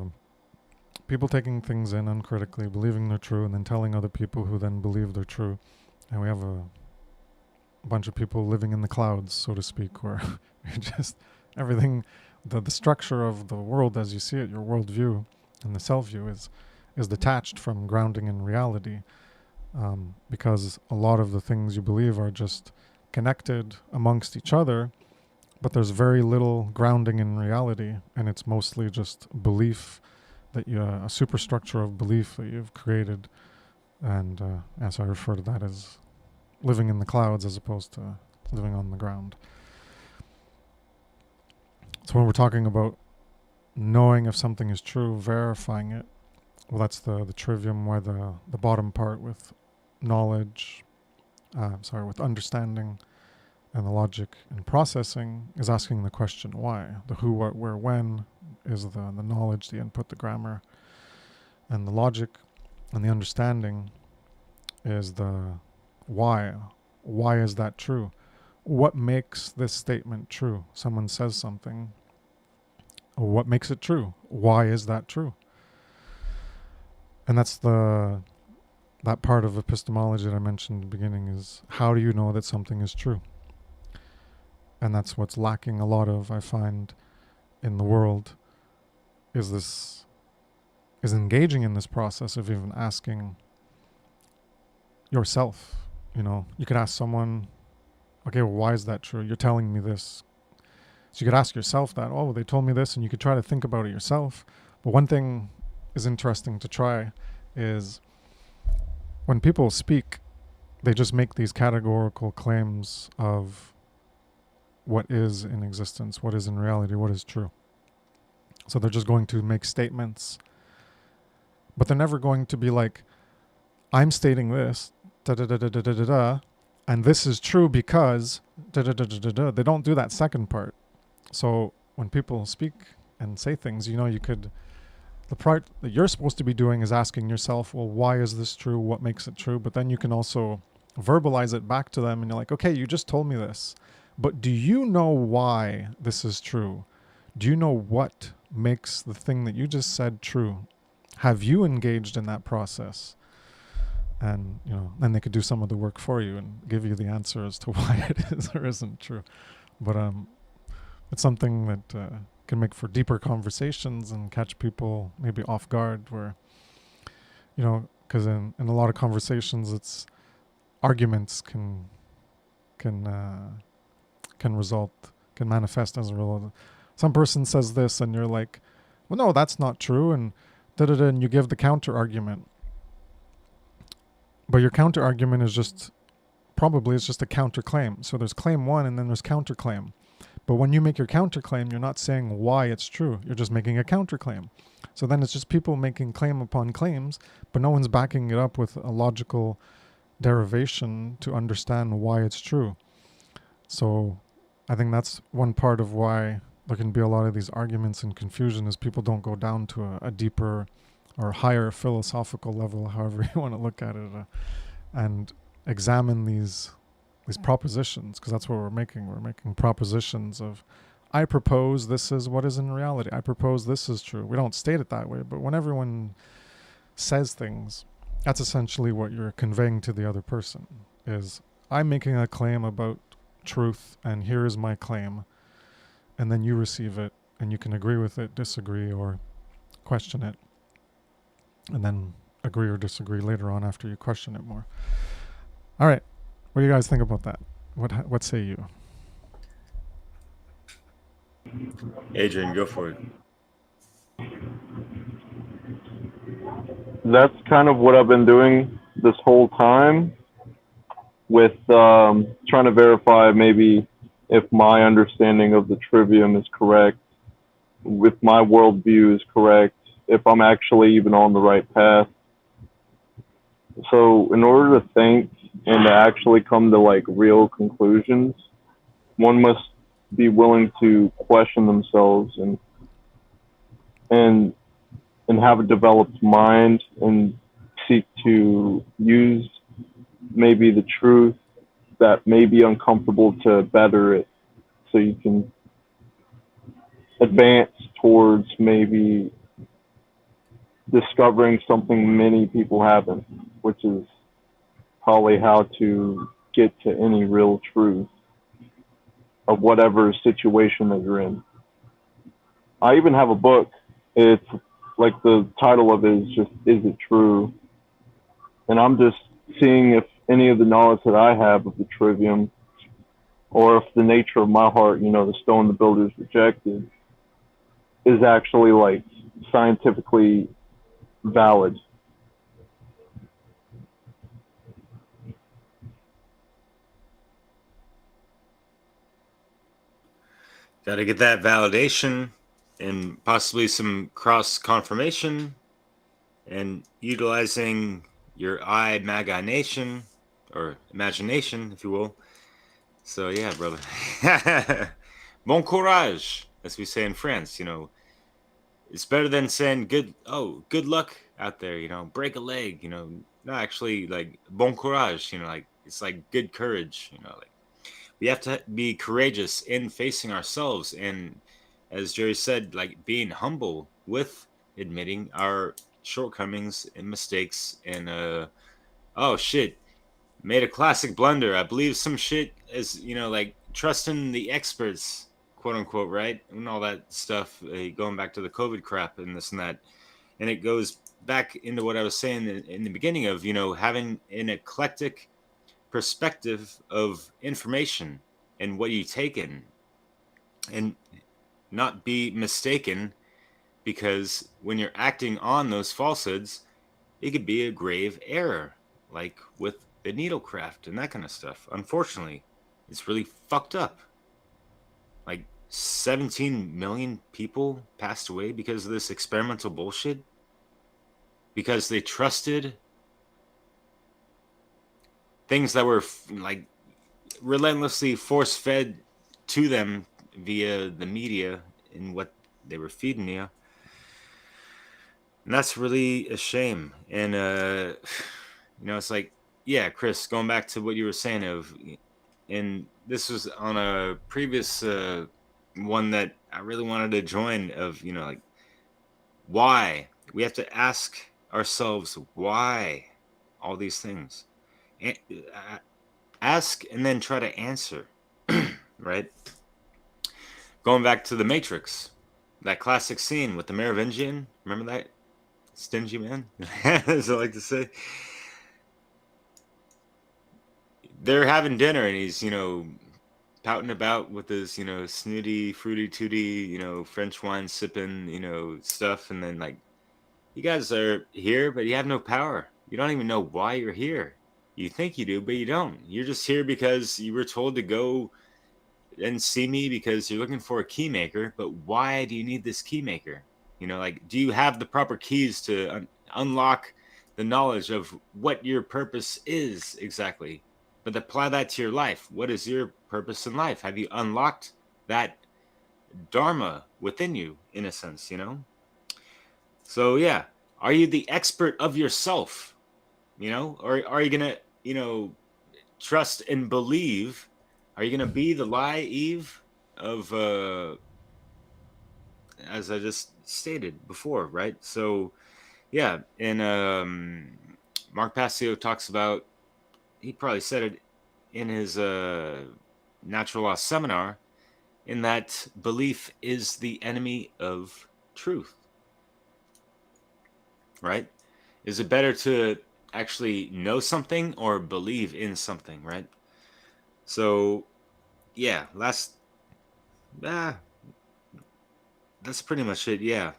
S1: people taking things in uncritically, believing they're true, and then telling other people who then believe they're true. And we have a bunch of people living in the clouds, so to speak, where just everything, the structure of the world as you see it, your worldview and the self-view is detached from grounding in reality, because a lot of the things you believe are just connected amongst each other, but there's very little grounding in reality, and it's mostly just belief that a superstructure of belief that you've created, and so I refer to that as living in the clouds as opposed to living on the ground. So when we're talking about knowing if something is true, verifying it. Well, that's the trivium, why the bottom part with knowledge, with understanding and the logic and processing is asking the question why. The who, what, where, when is the knowledge, the input, the grammar, and the logic and the understanding is the why. Why is that true? What makes this statement true? Someone says something. What makes it true? Why is that true? And that's that part of epistemology that I mentioned in the beginning, is how do you know that something is true? And that's what's lacking a lot of, I find, in the world, is engaging in this process of even asking yourself. You could ask someone, okay, well, why is that true? You're telling me this. So you could ask yourself that, oh, they told me this, and you could try to think about it yourself. But one thing is interesting to try is when people speak, they just make these categorical claims of what is in existence, what is in reality, what is true. So they're just going to make statements, but they're never going to be like, I'm stating this, da-da-da-da-da-da-da, and this is true because da-da-da-da-da-da. They don't do that second part. So when people speak and say things, the part that you're supposed to be doing is asking yourself, well, why is this true? What makes it true? But then you can also verbalize it back to them, and you're like, okay, you just told me this, but do you know why this is true? Do you know what makes the thing that you just said true? Have you engaged in that process? And, then they could do some of the work for you and give you the answer as to why it is or isn't true. But it's something that can make for deeper conversations and catch people maybe off guard, where, because in a lot of conversations, it's arguments can manifest as a result. Some person says this and you're like, well, no, that's not true, and and you give the counter argument. But your counter argument is just a counter claim. So there's claim one and then there's counter claim. But when you make your counter claim, you're not saying why it's true. You're just making a counter claim. So then it's just people making claim upon claims, but no one's backing it up with a logical derivation to understand why it's true. So I think that's one part of why there can be a lot of these arguments and confusion, is people don't go down to a deeper or higher philosophical level, however you want to look at it, and examine these propositions, because that's what we're making. We're making propositions of, I propose this is what is in reality. I propose this is true. We don't state it that way, but when everyone says things, that's essentially what you're conveying to the other person, is I'm making a claim about truth, and here is my claim. And then you receive it, and you can agree with it, disagree, or question it, and then agree or disagree later on after you question it more. All right. What do you guys think about that? What say you?
S3: Adrian, go for it.
S4: That's kind of what I've been doing this whole time, with trying to verify maybe if my understanding of the trivium is correct, if my worldview is correct, if I'm actually even on the right path. So in order to think and to actually come to like real conclusions, one must be willing to question themselves and have a developed mind, and seek to use maybe the truth that may be uncomfortable to better it, so you can advance towards maybe discovering something many people haven't, which is probably how to get to any real truth of whatever situation that you're in. I even have a book. It's like, the title of it is just, Is It True? And I'm just seeing if any of the knowledge that I have of the trivium, or if the nature of my heart, the stone the builders rejected, is actually like scientifically valid.
S3: Got to get that validation and possibly some cross confirmation and utilizing your imagination or imagination, if you will. So yeah, brother. Bon courage, as we say in France. It's better than saying good luck out there. Break a leg. No, actually, like bon courage. Like it's like good courage. Like we have to be courageous in facing ourselves, and as Jerry said, like being humble with admitting our shortcomings and mistakes, and oh shit, made a classic blunder. I believe some shit is like trusting the experts, quote unquote, right, and all that stuff. Going back to the COVID crap and this and that, and it goes back into what I was saying in the beginning of having an eclectic perspective of information and what you take in, and not be mistaken, because when you're acting on those falsehoods, it could be a grave error, like with the needlecraft and that kind of stuff. Unfortunately, it's really fucked up. Like 17 million people passed away because of this experimental bullshit, because they trusted things that were like relentlessly force fed to them via the media and what they were feeding you. And that's really a shame. And it's like, yeah, Chris, going back to what you were saying and this was on a previous one that I really wanted to join, of like, why we have to ask ourselves why all these things, and ask and then try to answer. Right, going back to the Matrix, that classic scene with the Merovingian, remember that stingy man, as I like to say. They're having dinner and he's pouting about with his snooty fruity tooty French wine sipping stuff, and then like, you guys are here but you have no power, you don't even know why you're here. You think you do, but you don't. You're just here because you were told to go and see me because you're looking for a key maker. But why do you need this key maker? Like, do you have the proper keys to unlock the knowledge of what your purpose is exactly? But apply that to your life. What is your purpose in life? Have you unlocked that dharma within you, in a sense? So yeah, are you the expert of yourself? Or are you gonna trust and believe? Are you gonna be the lie Eve of as I just stated before, right? So yeah, and Mark Passio talks about, he probably said it in his natural law seminar, in that belief is the enemy of truth, right? Is it better to actually know something or believe in something, right? So yeah, that's pretty much it. Yeah,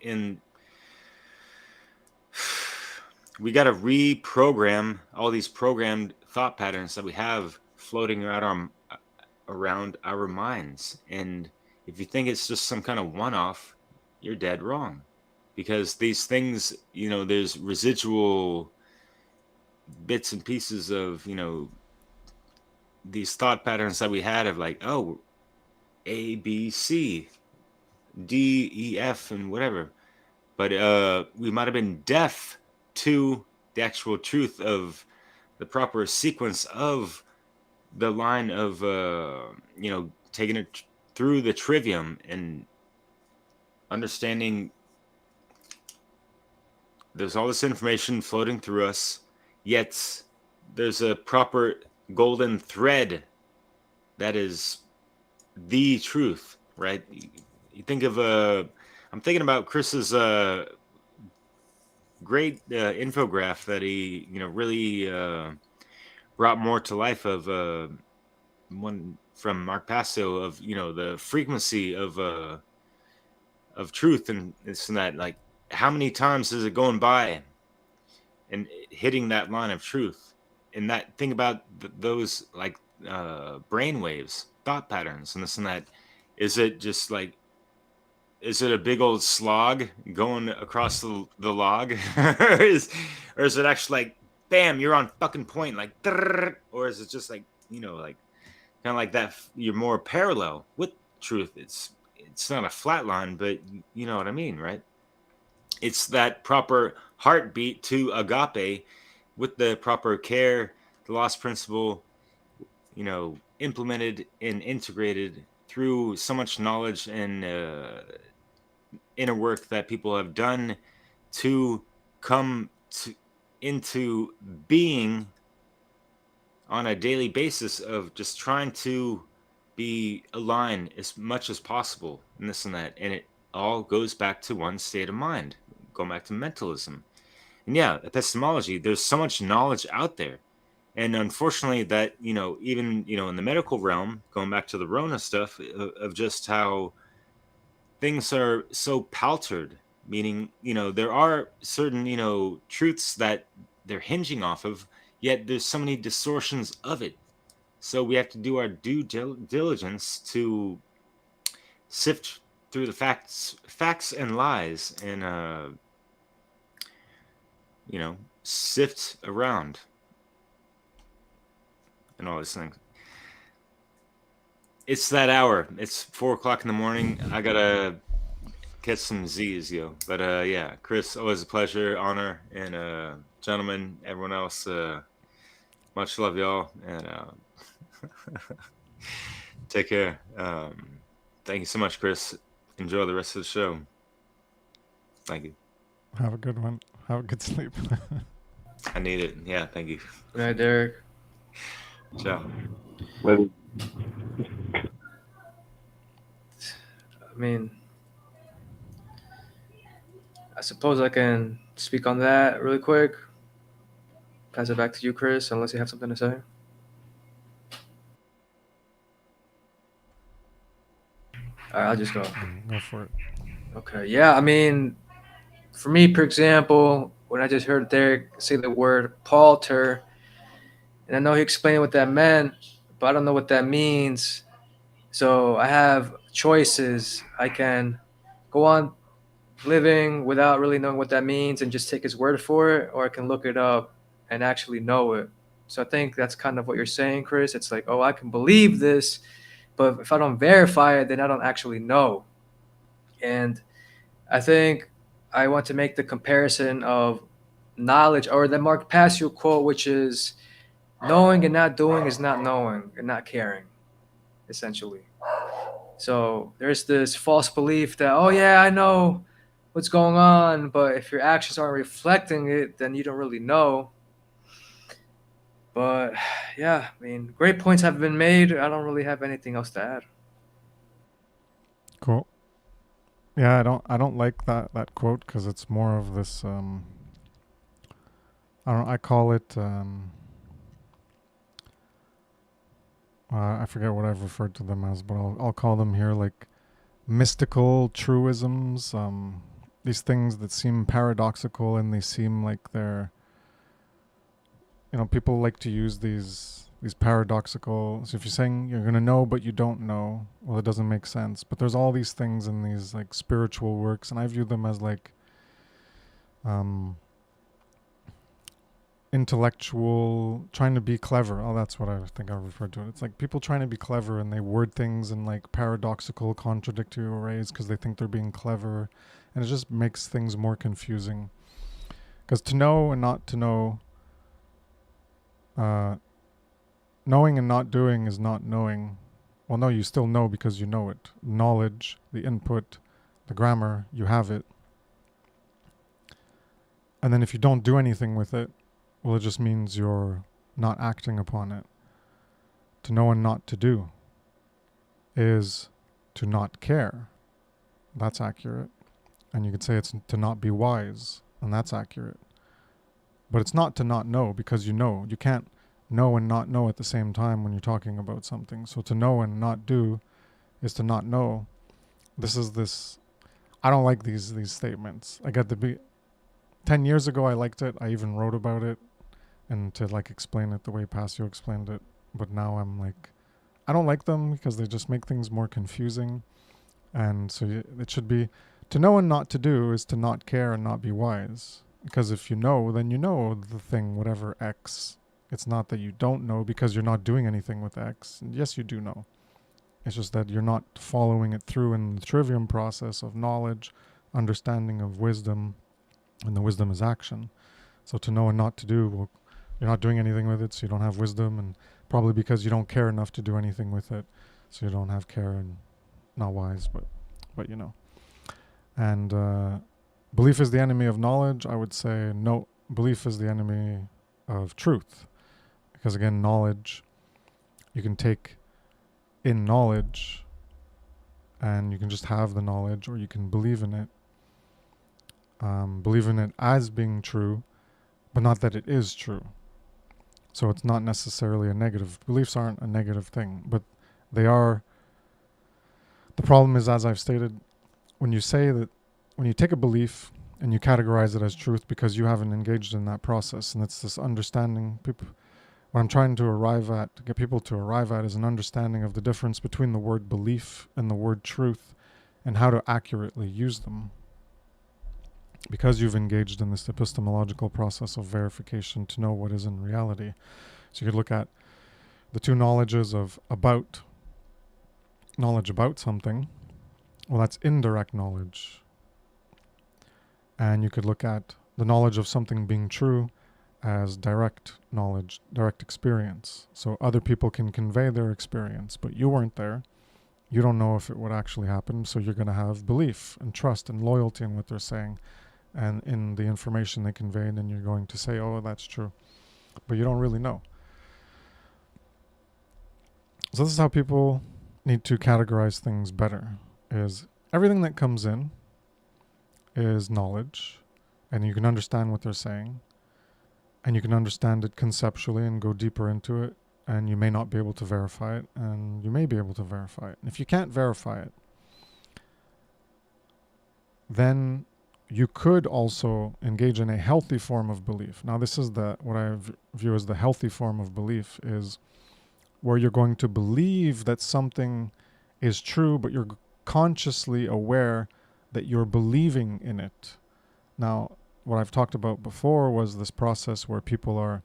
S3: and we got to reprogram all these programmed thought patterns that we have floating around our minds. And if you think it's just some kind of one-off, you're dead wrong, because these things, there's residual bits and pieces of these thought patterns that we had of like, oh, A, B, C, D, E, F, and whatever. But we might have been deaf to the actual truth of the proper sequence of the line of taking it through the trivium and understanding there's all this information floating through us, yet there's a proper golden thread that is the truth, right? You think of I'm thinking about Chris's great infograph that he really brought more to life, of one from Mark Passio, of the frequency of truth and this and that. Like, how many times is it going by and hitting that line of truth? And that, think about those like brain waves, thought patterns, and this and that. Is it just like is it a big old slog going across the log, or is it actually like, bam, you're on fucking point, like, or is it just like, like kind of like that? You're more parallel with truth. It's not a flat line, but you know what I mean, right? It's that proper heartbeat to agape with the proper care, the lost principle, implemented and integrated through so much knowledge and inner work that people have done to come into being on a daily basis of just trying to be aligned as much as possible and this and that. And it all goes back to one state of mind, going back to mentalism. And yeah, epistemology, there's so much knowledge out there. And unfortunately that, even, in the medical realm, going back to the Rona stuff of just how things are so paltered, meaning, there are certain, truths that they're hinging off of, yet there's so many distortions of it. So we have to do our due diligence to sift through the facts and lies, and sift around and all these things. It's that hour. It's 4:00 in the morning. I gotta catch some Z's, yo. But yeah, Chris, always a pleasure, honor, and gentlemen, everyone else, much love, y'all, and take care. Thank you so much, Chris. Enjoy the rest of the show. Thank you.
S1: Have a good one. Have a good sleep.
S3: I need it. Yeah, thank you.
S2: Good night, Derek.
S3: Ciao.
S4: Later.
S2: I mean, I suppose I can speak on that really quick. Pass it back to you, Chris, unless you have something to say. All right, I'll just go.
S1: Go for it.
S2: Okay, yeah, I mean, for me, for example, when I just heard Derek say the word palter, and I know he explained what that meant, but I don't know what that means. So I have choices. I can go on living without really knowing what that means and just take his word for it, or I can look it up and actually know it. So I think that's kind of what you're saying, Chris. It's like, oh, I can believe this, but if I don't verify it, then I don't actually know. And I think I want to make the comparison of knowledge, or the Mark Passio quote, which is, knowing and not doing is not knowing and not caring, essentially. So there's this false belief that, oh yeah, I know what's going on, but if your actions aren't reflecting it, then you don't really know. But yeah, I mean, great points have been made. I don't really have anything else to add.
S1: Cool. Yeah, I don't like that quote because it's more of this. I call it. I forget what I've referred to them as, but I'll call them here like mystical truisms. These things that seem paradoxical and they seem like they're. People like to use these paradoxical. So if you're saying you're gonna know but you don't know, well, it doesn't make sense. But there's all these things in these like spiritual works, and I view them as like intellectual, trying to be clever. Oh, that's what I think I referred to it. It's like people trying to be clever and they word things in like paradoxical, contradictory ways because they think they're being clever, and it just makes things more confusing. Because to know and not to know, knowing and not doing is not knowing. Well, no, you still know because you know it. Knowledge, the input, the grammar, you have it. And then if you don't do anything with it, well, it just means you're not acting upon it. To know and not to do is to not care. That's accurate. And you could say it's to not be wise, and that's accurate. But it's not to not know, because you know. You can't know and not know at the same time when you're talking about something. So to know and not do is to not know. I don't like these statements. 10 years ago I liked it. I even wrote about it and to like explain it the way Passio explained it. But now I'm like, I don't like them because they just make things more confusing. And so it should be, to know and not to do is to not care and not be wise. Because if you know, then you know the thing, whatever X. It's not that you don't know because you're not doing anything with X. And yes, you do know. It's just that you're not following it through in the trivium process of knowledge, understanding of wisdom, and the wisdom is action. So to know and not to do, well, you're not doing anything with it, so you don't have wisdom, and probably because you don't care enough to do anything with it, so you don't have care and not wise, but you know. And belief is the enemy of knowledge. I would say no, belief is the enemy of truth. Because again, knowledge, you can take in knowledge and you can just have the knowledge, or you can believe in it. Believe in it as being true, but not that it is true. So it's not necessarily a negative. Beliefs aren't a negative thing, but they are. The problem is, as I've stated, when you say that, when you take a belief and you categorize it as truth because you haven't engaged in that process, and it's this understanding, what I'm trying to arrive at, to get people to arrive at, is an understanding of the difference between the word belief and the word truth, and how to accurately use them. Because you've engaged in this epistemological process of verification to know what is in reality. So you could look at the two knowledges of knowledge about something. Well, that's indirect knowledge. And you could look at the knowledge of something being true as direct knowledge, direct experience. So other people can convey their experience, but you weren't there. You don't know if it would actually happen, so you're going to have belief and trust and loyalty in what they're saying and in the information they conveyed, and you're going to say, oh, that's true. But you don't really know. So this is how people need to categorize things better, is everything that comes in is knowledge, and you can understand what they're saying, and you can understand it conceptually and go deeper into it, and you may not be able to verify it, and you may be able to verify it. And if you can't verify it, then you could also engage in a healthy form of belief. Now, this is what I view as the healthy form of belief, is where you're going to believe that something is true, but you're consciously aware that you're believing in it. Now, what I've talked about before was this process where people are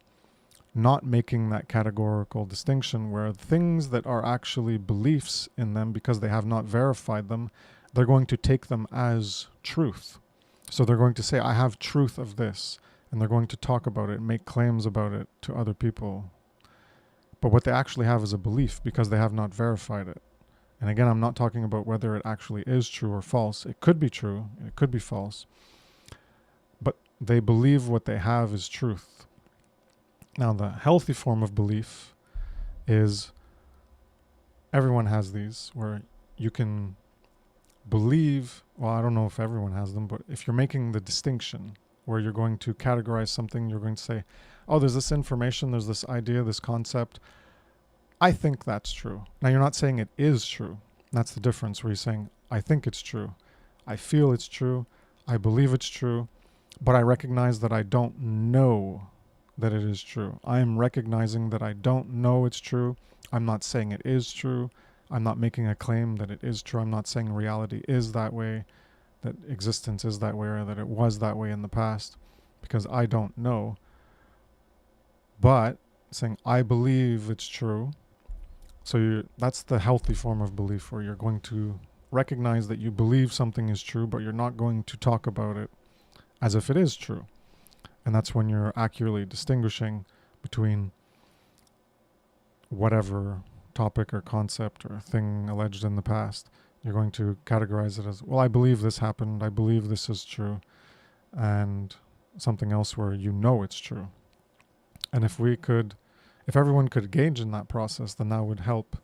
S1: not making that categorical distinction, where things that are actually beliefs in them, because they have not verified them, they're going to take them as truth. So they're going to say, I have truth of this, and they're going to talk about it and make claims about it to other people. But what they actually have is a belief because they have not verified it. And again, I'm not talking about whether it actually is true or false. It could be true, it could be false. But they believe what they have is truth. Now, the healthy form of belief is, everyone has these, where you can believe, well, I don't know if everyone has them, but if you're making the distinction where you're going to categorize something, you're going to say, oh, there's this information, there's this idea, this concept, I think that's true. Now, you're not saying it is true. That's the difference, where you're saying, I think it's true, I feel it's true, I believe it's true, but I recognize that I don't know that it is true. I am recognizing that I don't know it's true. I'm not saying it is true. I'm not making a claim that it is true. I'm not saying reality is that way, that existence is that way, or that it was that way in the past, because I don't know. But saying, I believe it's true. So that's the healthy form of belief, where you're going to recognize that you believe something is true, but you're not going to talk about it as if it is true. And that's when you're accurately distinguishing between whatever topic or concept or thing alleged in the past. You're going to categorize it as, well, I believe this happened, I believe this is true, and something else where you know it's true. And if everyone could engage in that process, then that would help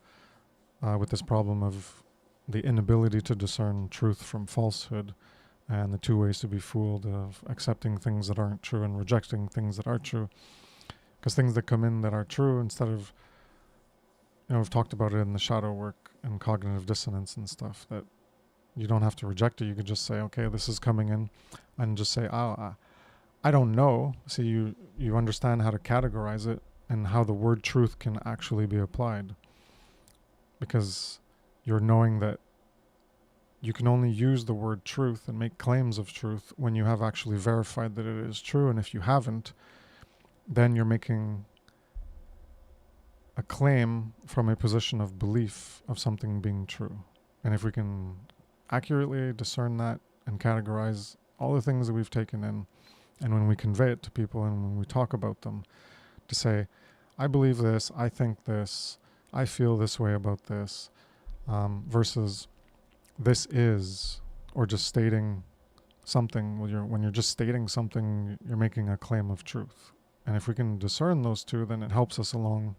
S1: with this problem of the inability to discern truth from falsehood, and the two ways to be fooled, of accepting things that aren't true and rejecting things that are true. Because things that come in that are true, instead of, we've talked about it in the shadow work and cognitive dissonance and stuff, that you don't have to reject it. You could just say, okay, this is coming in, and just say, I don't know. See, you understand how to categorize it and how the word truth can actually be applied. Because you're knowing that you can only use the word truth and make claims of truth when you have actually verified that it is true. And if you haven't, then you're making a claim from a position of belief of something being true. And if we can accurately discern that and categorize all the things that we've taken in, and when we convey it to people and when we talk about them, to say, I believe this, I think this, I feel this way about this, versus this is, or just stating something. When you're just stating something, you're making a claim of truth. And if we can discern those two, then it helps us along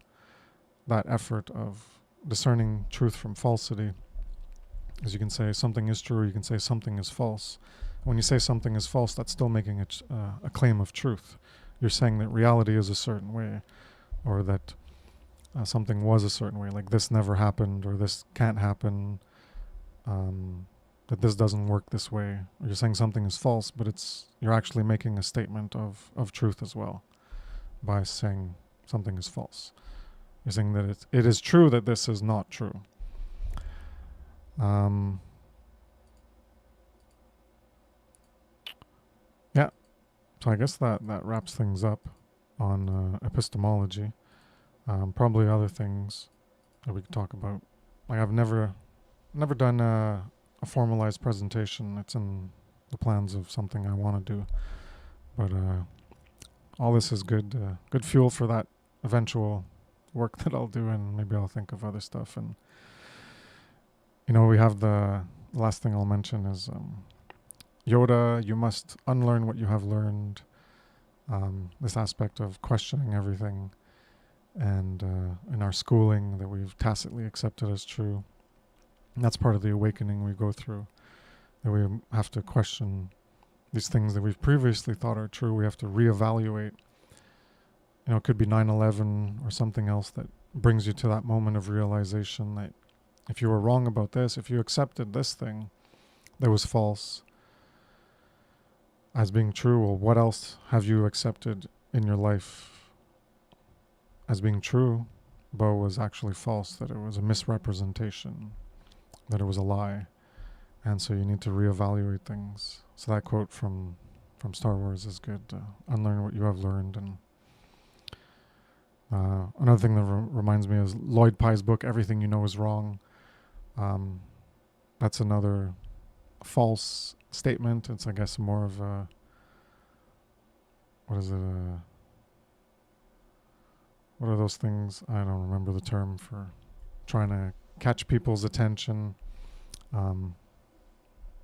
S1: that effort of discerning truth from falsity. As you can say something is true, you can say something is false. When you say something is false, that's still making a claim of truth. You're saying that reality is a certain way, or that something was a certain way, like this never happened, or this can't happen, that this doesn't work this way. Or you're saying something is false, but you're actually making a statement of truth as well by saying something is false. You're saying that it is true that this is not true. Yeah, so I guess that wraps things up on epistemology. Probably other things that we could talk about. Like I've never done a formalized presentation. It's in the plans of something I want to do. But all this is good fuel for that eventual work that I'll do, and maybe I'll think of other stuff. And we have the last thing I'll mention is Yoda, you must unlearn what you have learned. This aspect of questioning everything, and in our schooling that we've tacitly accepted as true. And that's part of the awakening we go through, that we have to question these things that we've previously thought are true. We have to reevaluate. It could be 9/11 or something else that brings you to that moment of realization that if you were wrong about this, if you accepted this thing that was false as being true, well, what else have you accepted in your life as being true, but was actually false, that it was a misrepresentation, that it was a lie? And so you need to reevaluate things. So that quote from Star Wars is good. Unlearn what you have learned. And another thing that reminds me is Lloyd Pye's book, Everything You Know Is Wrong. That's another false statement. It's, I guess, more of a, what are those things? I don't remember the term for trying to catch people's attention.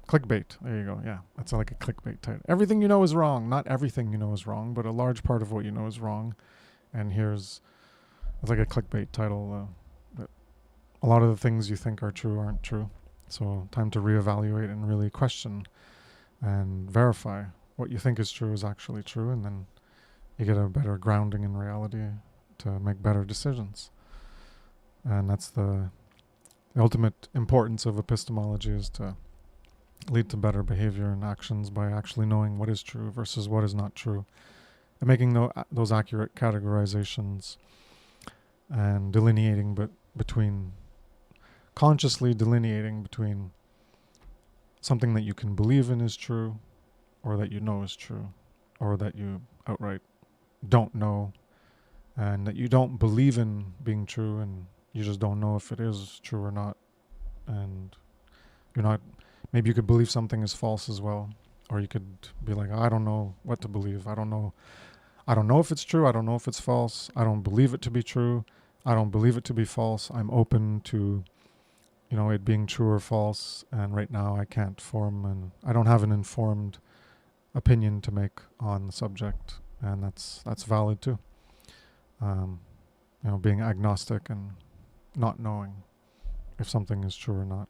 S1: Clickbait. There you go. Yeah, that's like a clickbait title. Everything you know is wrong. Not everything you know is wrong, but a large part of what you know is wrong. And it's like a clickbait title. That a lot of the things you think are true aren't true. So time to reevaluate and really question and verify what you think is true is actually true, and then you get a better grounding in reality to make better decisions. And that's the ultimate importance of epistemology, is to lead to better behavior and actions by actually knowing what is true versus what is not true, and making those accurate categorizations and delineating consciously delineating between something that you can believe in is true, or that you know is true, or that you outright don't know, and that you don't believe in being true, and you just don't know if it is true or not. And maybe you could believe something is false as well, or you could be like, I don't know what to believe. I don't know if it's true. I don't know if it's false. I don't believe it to be true. I don't believe it to be false. I'm open to, it being true or false. And right now I can't I don't have an informed opinion to make on the subject. And that's valid too. Being agnostic and not knowing if something is true or not.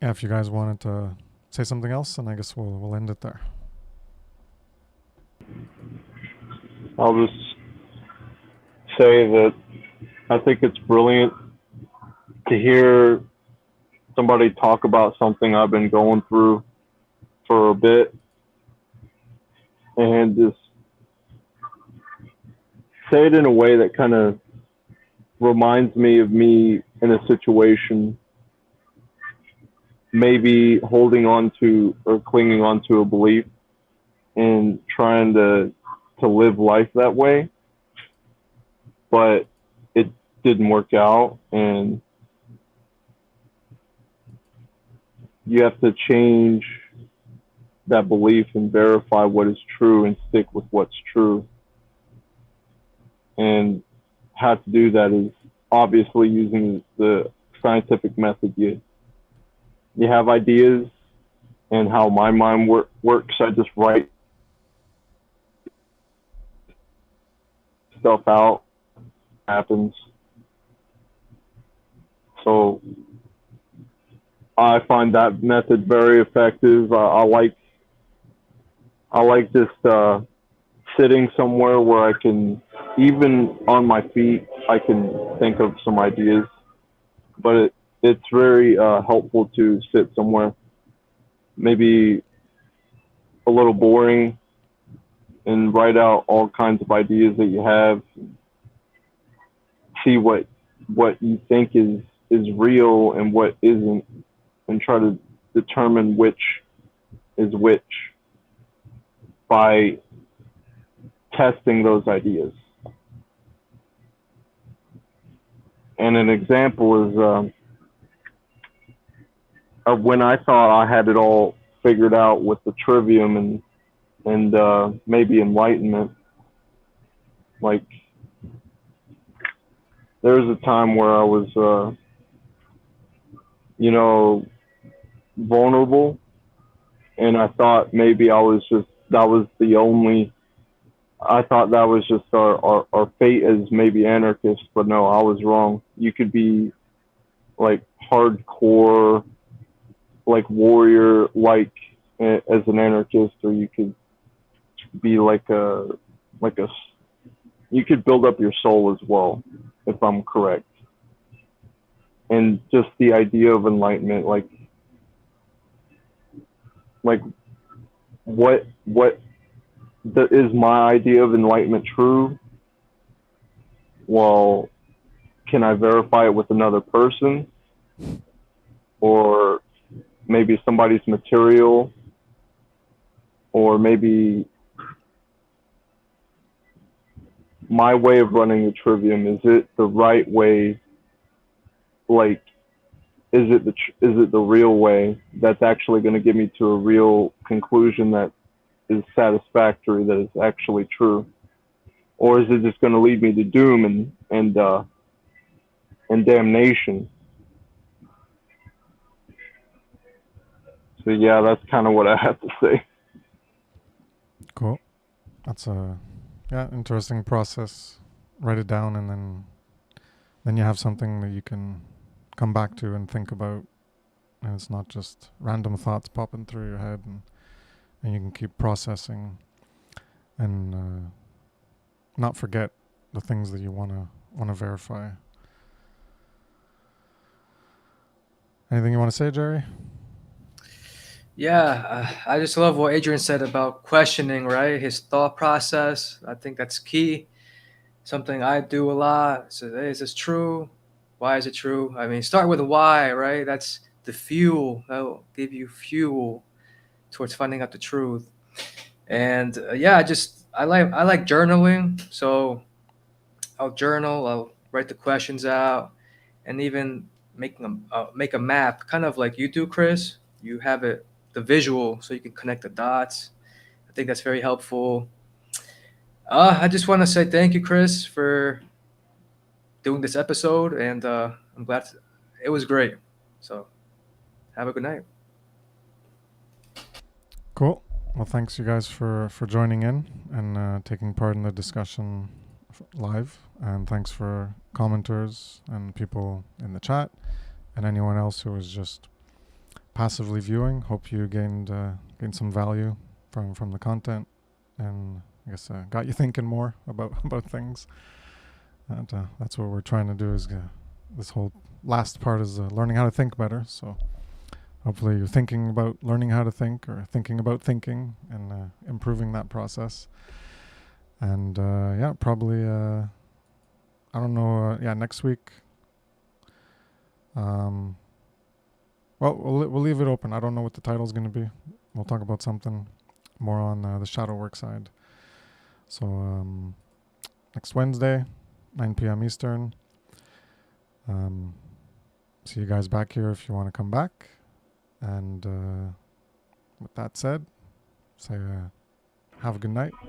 S1: Yeah, if you guys wanted to say something else, then I guess we'll end it there.
S4: I'll just say that I think it's brilliant to hear somebody talk about something I've been going through for a bit, and just say it in a way that kind of reminds me of me in a situation, maybe holding on to or clinging on to a belief and trying to live life that way, but it didn't work out, and you have to change that belief and verify what is true and stick with what's true. And how to do that is obviously using the scientific method. You have ideas, and how my mind works, I just write stuff out, happens. So I find that method very effective. I like just sitting somewhere where I can, even on my feet, I can think of some ideas. But it's very helpful to sit somewhere, maybe a little boring, and write out all kinds of ideas that you have. See what you think is real and what isn't, and try to determine which is which by testing those ideas. And an example is of when I thought I had it all figured out with the trivium and maybe enlightenment. Like, there was a time where I was, vulnerable, and I thought maybe that was just our fate as maybe anarchists, but no, I was wrong. You could be like hardcore, like warrior, like as an anarchist, or you could be you could build up your soul as well, if I'm correct. And just the idea of enlightenment, like what is my idea of enlightenment true? Well, can I verify it with another person, or maybe somebody's material, or maybe my way of running the trivium? Is it the right way? Like, is it the real way that's actually going to get me to a real conclusion that is satisfactory, that is actually true? Or is it just going to lead me to doom and damnation? So yeah, that's kind of what I have to say.
S1: Cool. That's a interesting process. Write it down, and then you have something that you can come back to and think about, and it's not just random thoughts popping through your head, and you can keep processing and not forget the things that you want to verify. Anything you want to say, Jerry?
S2: Yeah, I just love what Adrian said about questioning, right? His thought process. I think that's key. Something I do a lot. So, hey, is this true? Why is it true? I mean, start with why, right? That's the fuel. That'll give you fuel towards finding out the truth. And I like journaling. So I'll journal. I'll write the questions out, and even make a map, kind of like you do, Chris. You have the visual, so you can connect the dots. I think that's very helpful. I just want to say thank you, Chris, for doing this episode, and I'm glad it was great. So have a good night.
S1: Cool. Well, thanks you guys for joining in and taking part in the discussion live, and thanks for commenters and people in the chat and anyone else who was just passively viewing. Hope you gained some value from the content, and I guess got you thinking more about things. And that's what we're trying to do. Is this whole last part is learning how to think better. So hopefully you're thinking about learning how to think, or thinking about thinking, and improving that process. And probably I don't know. Yeah, next week. Well, we'll leave it open. I don't know what the title's going to be. We'll talk about something more on the shadow work side. So next Wednesday, 9 p.m. Eastern. See you guys back here if you want to come back. And with that said, say have a good night